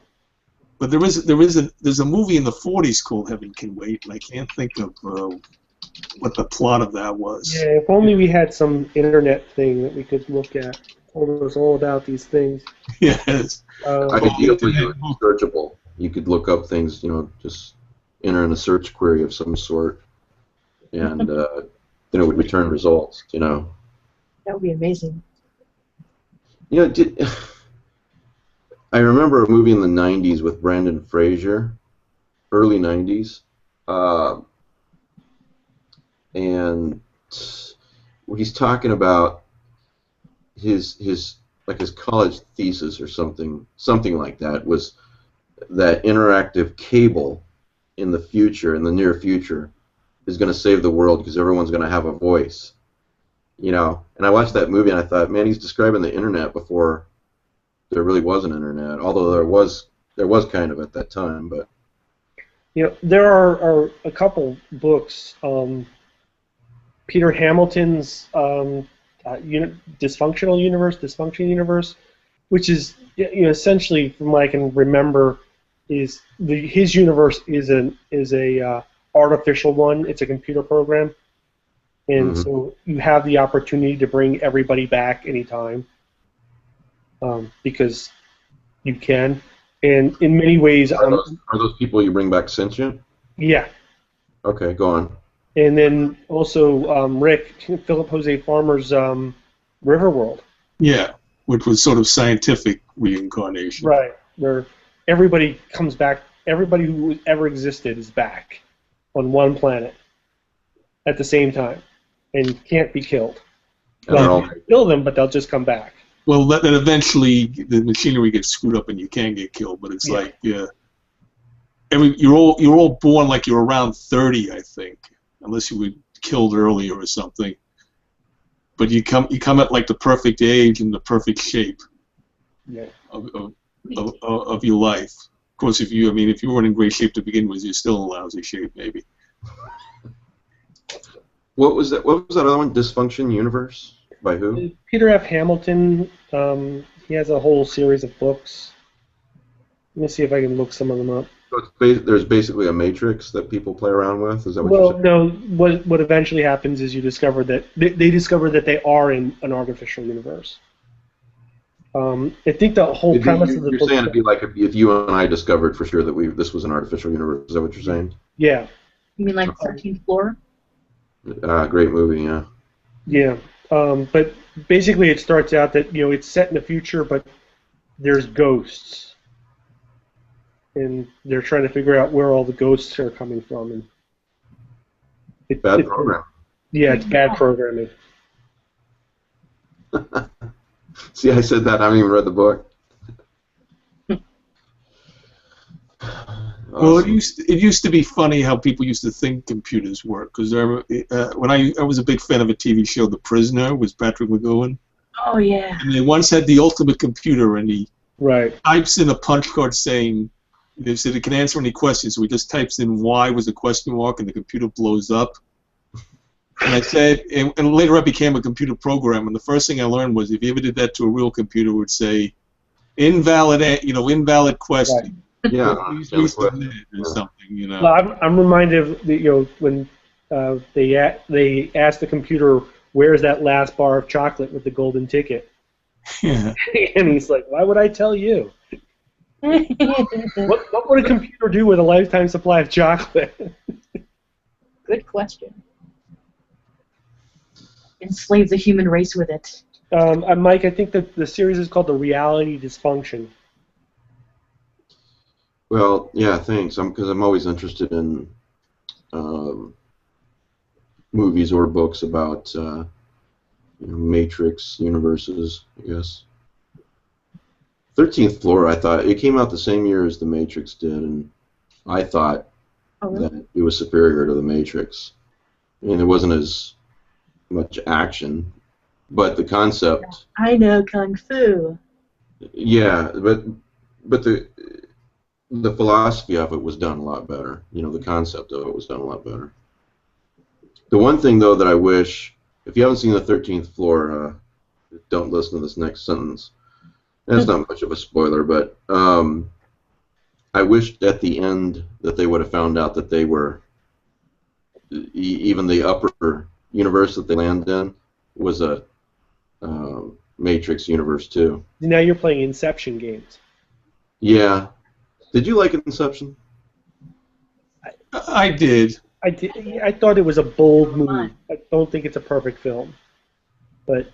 Speaker 3: But there's a movie in the 40s called Heaven Can Wait, and I can't think of what the plot of that was.
Speaker 2: Yeah, if only we had some internet thing that we could look at. Told us all about these things.
Speaker 3: Yes.
Speaker 1: I could deal with it searchable. You could look up things, just enter in a search query of some sort, and then it would return results.
Speaker 4: That would be amazing.
Speaker 1: I remember a movie in the '90s with Brendan Fraser, early '90s, and he's talking about his college thesis or something like that was that interactive cable in the near future is going to save the world because everyone's going to have a voice, And I watched that movie and I thought, man, he's describing the internet before there really was an internet, although there was kind of at that time, but
Speaker 2: there are a couple books Peter Hamilton's dysfunctional universe, which is essentially, from what I can remember, is his universe is a artificial one. It's a computer program, and so you have the opportunity to bring everybody back anytime, because you can. And in many ways,
Speaker 1: are those people you bring back sentient?
Speaker 2: Yeah.
Speaker 1: Okay, go on.
Speaker 2: And then also Philip Jose Farmer's Riverworld.
Speaker 3: Yeah, which was sort of scientific reincarnation.
Speaker 2: Right, where everybody comes back, everybody who ever existed is back on one planet at the same time and can't be killed. Well, you can kill them, but they'll just come back.
Speaker 3: Well, then eventually the machinery gets screwed up and you can get killed, but it's like you're all born like you're around 30, I think, unless you were killed earlier or something. But you come at like the perfect age and the perfect shape of your life. Of course, if you weren't in great shape to begin with, you're still in lousy shape, maybe.
Speaker 1: What was that other one? Dysfunction Universe? By who?
Speaker 2: Peter F. Hamilton. He has a whole series of books. Let me see if I can look some of them up.
Speaker 1: So there's basically a matrix that people play around with? Is that what you're saying?
Speaker 2: No. What eventually happens is you discover that they discover that they are in an artificial universe. I think the whole premise of the book...
Speaker 1: You're saying it'd be like if you and I discovered for sure that this was an artificial universe. Is that what you're saying?
Speaker 2: Yeah.
Speaker 4: You mean like 13th Floor?
Speaker 1: Great movie, yeah.
Speaker 2: Yeah. But basically it starts out that it's set in the future, but there's ghosts. And they're trying to figure out where all the ghosts are coming from. And
Speaker 1: bad program.
Speaker 2: Yeah, it's bad programming.
Speaker 1: See, I said that. I haven't even read the book.
Speaker 3: Well, it used to be funny how people used to think computers work. Because when I was a big fan of a TV show, The Prisoner, with Patrick McGowan.
Speaker 4: Oh yeah.
Speaker 3: And they once had the ultimate computer, and he
Speaker 2: Right.
Speaker 3: types in a punch card saying, they said it can answer any questions, so he just types in "why" was a question mark, and the computer blows up. And I said, and later I became a computer programmer, and the first thing I learned was if you ever did that to a real computer, it would say invalid question.
Speaker 2: Right.
Speaker 1: Yeah.
Speaker 3: Or something,
Speaker 2: Well, I'm reminded of when they asked the computer, "Where's that last bar of chocolate with the golden ticket?"
Speaker 3: Yeah.
Speaker 2: And he's like, "Why would I tell you? What would a computer do with a lifetime supply of chocolate?"
Speaker 4: Good question. Enslave the human race with it.
Speaker 2: Mike, I think that the series is called The Reality Dysfunction.
Speaker 1: Well, yeah, thanks. Because I'm always interested in movies or books about Matrix universes, I guess. 13th Floor, I thought it came out the same year as The Matrix did, and I thought that it was superior to The Matrix. I mean, there wasn't as much action, but the concept.
Speaker 4: I know kung fu.
Speaker 1: Yeah, but the philosophy of it was done a lot better. The concept of it was done a lot better. The one thing, though, that I wish, if you haven't seen The 13th Floor, don't listen to this next sentence. That's not much of a spoiler, but I wished at the end that they would have found out that they were, even the upper universe that they land in was a Matrix universe, too.
Speaker 2: Now you're playing Inception games.
Speaker 1: Yeah. Did you like Inception?
Speaker 3: I did.
Speaker 2: I thought it was a bold move. I don't think it's a perfect film, but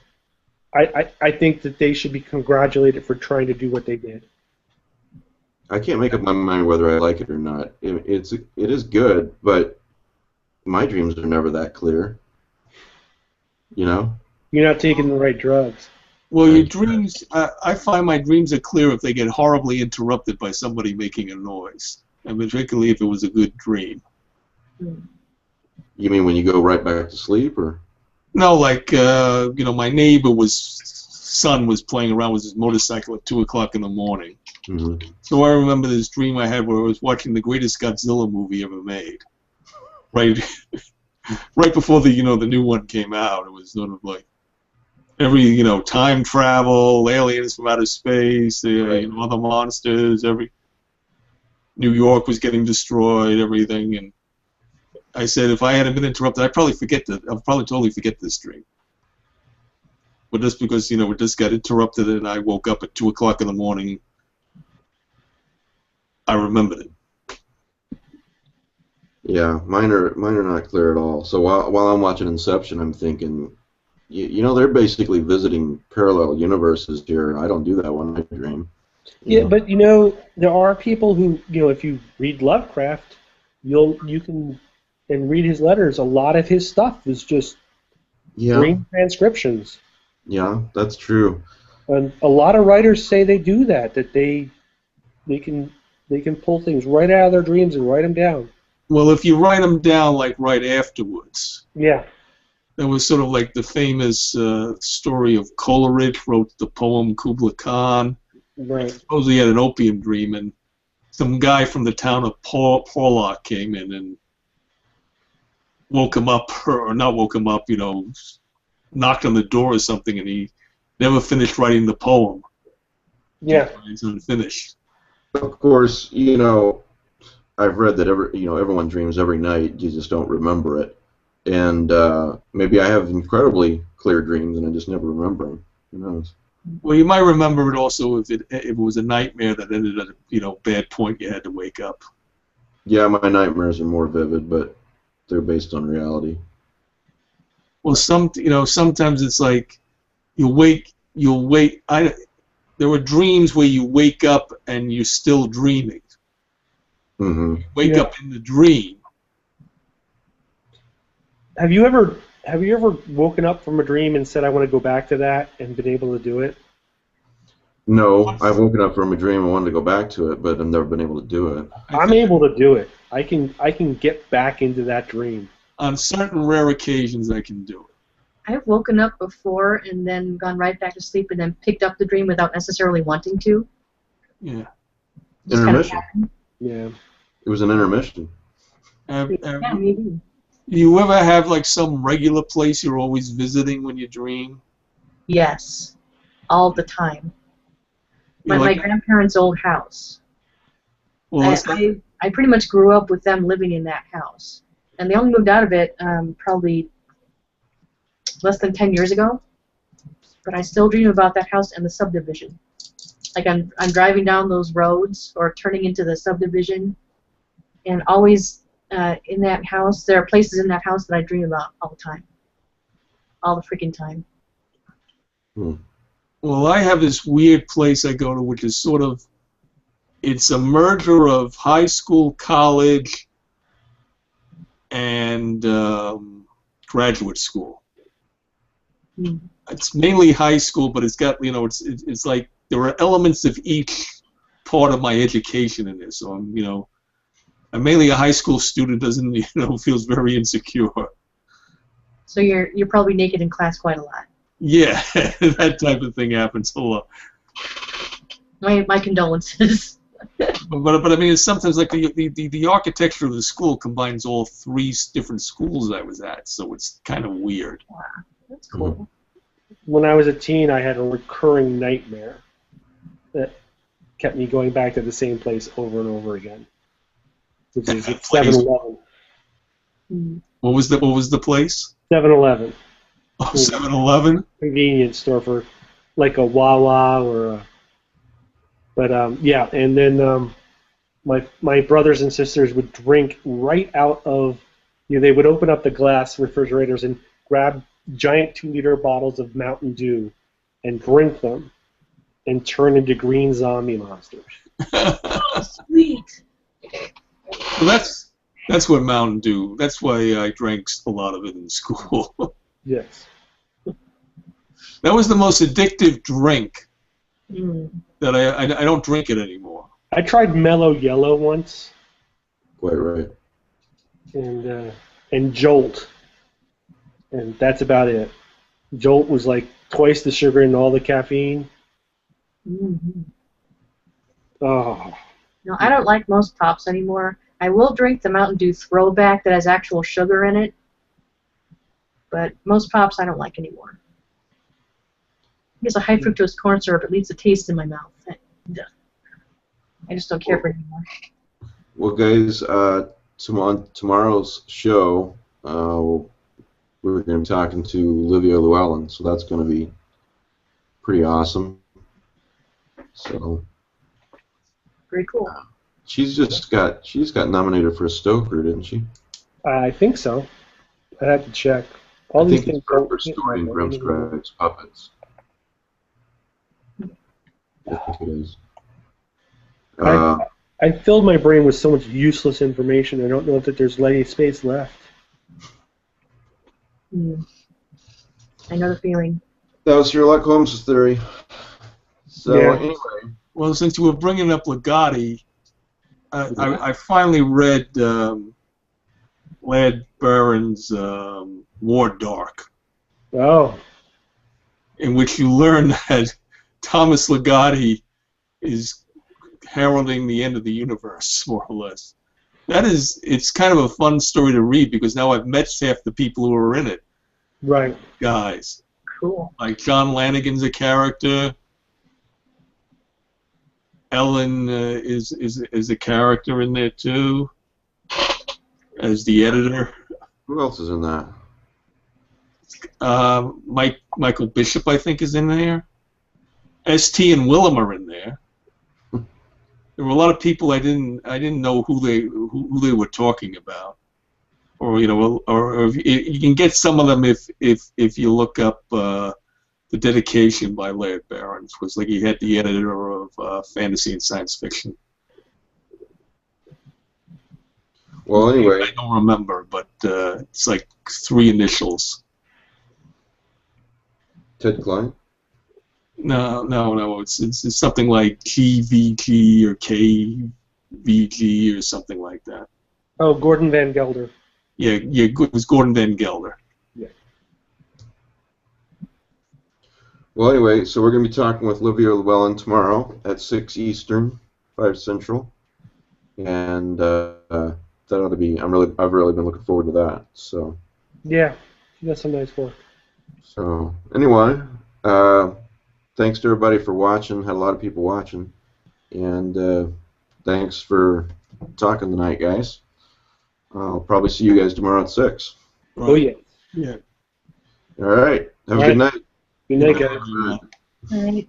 Speaker 2: I think that they should be congratulated for trying to do what they did.
Speaker 1: I can't make up my mind whether I like it or not. It is good, but my dreams are never that clear. You're
Speaker 2: not taking the right drugs.
Speaker 3: Well, your dreams, I find my dreams are clear if they get horribly interrupted by somebody making a noise, and particularly if it was a good dream.
Speaker 1: You mean when you go right back to sleep, or?
Speaker 3: No, like, my neighbor's son was playing around with his motorcycle at 2 o'clock in the morning.
Speaker 1: Mm-hmm.
Speaker 3: So I remember this dream I had where I was watching the greatest Godzilla movie ever made. Right right before the the new one came out. It was sort of like every time travel, aliens from outer space, other monsters. Every New York was getting destroyed, everything, and I said if I hadn't been interrupted, I'd probably totally forget this dream. But just because it just got interrupted and I woke up at 2 o'clock in the morning, I remembered it.
Speaker 1: Yeah, mine are not clear at all. So while I'm watching Inception, I'm thinking, they're basically visiting parallel universes here, and I don't do that when I dream.
Speaker 2: Yeah, but there are people who if you read Lovecraft, you can and read his letters. A lot of his stuff is just dream transcriptions.
Speaker 1: Yeah, that's true.
Speaker 2: And a lot of writers say they do that. That they can pull things right out of their dreams and write them down.
Speaker 3: Well, if you write them down like right afterwards.
Speaker 2: Yeah.
Speaker 3: That was sort of like the famous story of Coleridge wrote the poem Kubla Khan.
Speaker 2: Right.
Speaker 3: Supposedly he had an opium dream, and some guy from the town of Porlock came in and woke him up, or not woke him up, knocked on the door or something, and he never finished writing the poem.
Speaker 2: Yeah.
Speaker 3: It's unfinished.
Speaker 1: Of course, I've read that everyone dreams every night. You just don't remember it, and maybe I have incredibly clear dreams and I just never remember them. Who knows?
Speaker 3: Well, you might remember it also if it was a nightmare that ended at a bad point. You had to wake up.
Speaker 1: Yeah, my nightmares are more vivid, but they're based on reality.
Speaker 3: Well, sometimes it's like you'll wait. There were dreams where you wake up and you're still dreaming.
Speaker 1: Mm-hmm.
Speaker 3: Wake up in the dream.
Speaker 2: Have you ever woken up from a dream and said, I want to go back to that, and been able to do it?
Speaker 1: No, I've woken up from a dream and wanted to go back to it, but I've never been able to do it.
Speaker 2: I'm able to do it. I can get back into that dream.
Speaker 3: On certain rare occasions, I can do it.
Speaker 4: I've woken up before and then gone right back to sleep and then picked up the dream without necessarily wanting to.
Speaker 3: Yeah.
Speaker 4: Just
Speaker 1: intermission.
Speaker 4: Kind of
Speaker 2: Yeah.
Speaker 1: It was an intermission.
Speaker 4: yeah, maybe.
Speaker 3: You ever have like some regular place you're always visiting when you dream?
Speaker 4: Yes, all the time.
Speaker 3: You
Speaker 4: My
Speaker 3: like-
Speaker 4: grandparents' old house.
Speaker 3: Well,
Speaker 4: I pretty much grew up with them living in that house, and they only moved out of it probably less than 10 years ago. But I still dream about that house and the subdivision. Like I'm driving down those roads or turning into the subdivision, and always in that house, there are places in that house that I dream about all the time, all the freaking time.
Speaker 3: Well, I have this weird place I go to, which is sort of, it's a merger of high school, college, and graduate school. It's mainly high school, but it's got, it's like there are elements of each part of my education in this. So I'm mainly a high school student, doesn't feels very insecure.
Speaker 4: So you're probably naked in class quite a lot.
Speaker 3: Yeah, that type of thing happens a lot.
Speaker 4: My condolences.
Speaker 3: But I mean, it's sometimes like the architecture of the school combines all three different schools I was at, so it's kind of weird.
Speaker 4: Wow, that's cool.
Speaker 2: When I was a teen, I had a recurring nightmare that kept me going back to the same place over and over again. Which is 7-Eleven.
Speaker 3: What was the place?
Speaker 2: 7-Eleven.
Speaker 3: Oh, 7-Eleven?
Speaker 2: Convenience store for like a Wawa or a... But yeah, and then my brothers and sisters would drink right out of... they would open up the glass refrigerators and grab giant 2-liter bottles of Mountain Dew and drink them and turn into green zombie monsters.
Speaker 4: Oh, sweet.
Speaker 3: Well, that's what Mountain Dew. That's why I drank a lot of it in school.
Speaker 2: Yes.
Speaker 3: That was the most addictive drink. That I don't drink it anymore.
Speaker 2: I tried Mellow Yellow once.
Speaker 1: Quite right.
Speaker 2: And Jolt. And that's about it. Jolt was like twice the sugar and all the caffeine. Oh.
Speaker 4: No, I don't like most pops anymore. I will drink the Mountain Dew Throwback that has actual sugar in it, but most pops I don't like anymore. Because a high fructose corn syrup, it leaves a taste in my mouth. I just don't care for it anymore.
Speaker 1: Well, guys, tomorrow's show, we're going to be talking to Livia Llewellyn, so that's going to be pretty awesome. So
Speaker 4: very cool.
Speaker 1: She's got nominated for a Stoker, didn't she?
Speaker 2: I think so. I have to check. All
Speaker 1: I
Speaker 2: these
Speaker 1: think
Speaker 2: things
Speaker 1: it's for
Speaker 2: don't hit my
Speaker 1: story in
Speaker 2: brain anymore.
Speaker 1: Grimm's Puppets. I think it is.
Speaker 2: I filled my brain with so much useless information. I don't know that there's any space left.
Speaker 4: I know the feeling.
Speaker 1: That was Sherlock Holmes' theory. So anyway.
Speaker 3: Well, since you were bringing up Legati, I finally read Laird Barron's War Dark.
Speaker 2: Oh.
Speaker 3: In which you learn that Thomas Legati is heralding the end of the universe, more or less. It's kind of a fun story to read because now I've met half the people who are in it.
Speaker 2: Right.
Speaker 3: Guys.
Speaker 4: Cool.
Speaker 3: Like John Lanigan's a character. Ellen is a character in there too, as the editor.
Speaker 1: Who else is in that?
Speaker 3: Michael Bishop, I think, is in there. St. and Willem are in there. There were a lot of people I didn't know who they were talking about, or you can get some of them if you look up the dedication by Laird Barron. It was like he had the editor of fantasy and science fiction.
Speaker 1: Well, anyway,
Speaker 3: I don't remember, but it's like 3 initials.
Speaker 1: Ted Klein?
Speaker 3: No. It's something like GVG or KVG or something like that.
Speaker 2: Oh, Gordon Van Gelder.
Speaker 3: Yeah. It was Gordon Van Gelder.
Speaker 2: Yeah.
Speaker 1: Well, anyway, so we're going to be talking with Livia Llewellyn tomorrow at 6 Eastern, 5 Central, and that ought to be. I've really been looking forward to that. So.
Speaker 2: Yeah, she does some nice work.
Speaker 1: So anyway, thanks to everybody for watching. Had a lot of people watching, and thanks for talking tonight, guys. I'll probably see you guys tomorrow at 6.
Speaker 3: Right.
Speaker 2: Oh yeah.
Speaker 3: Yeah.
Speaker 1: All right. Have a good night.
Speaker 2: Good night, guys.
Speaker 4: All right.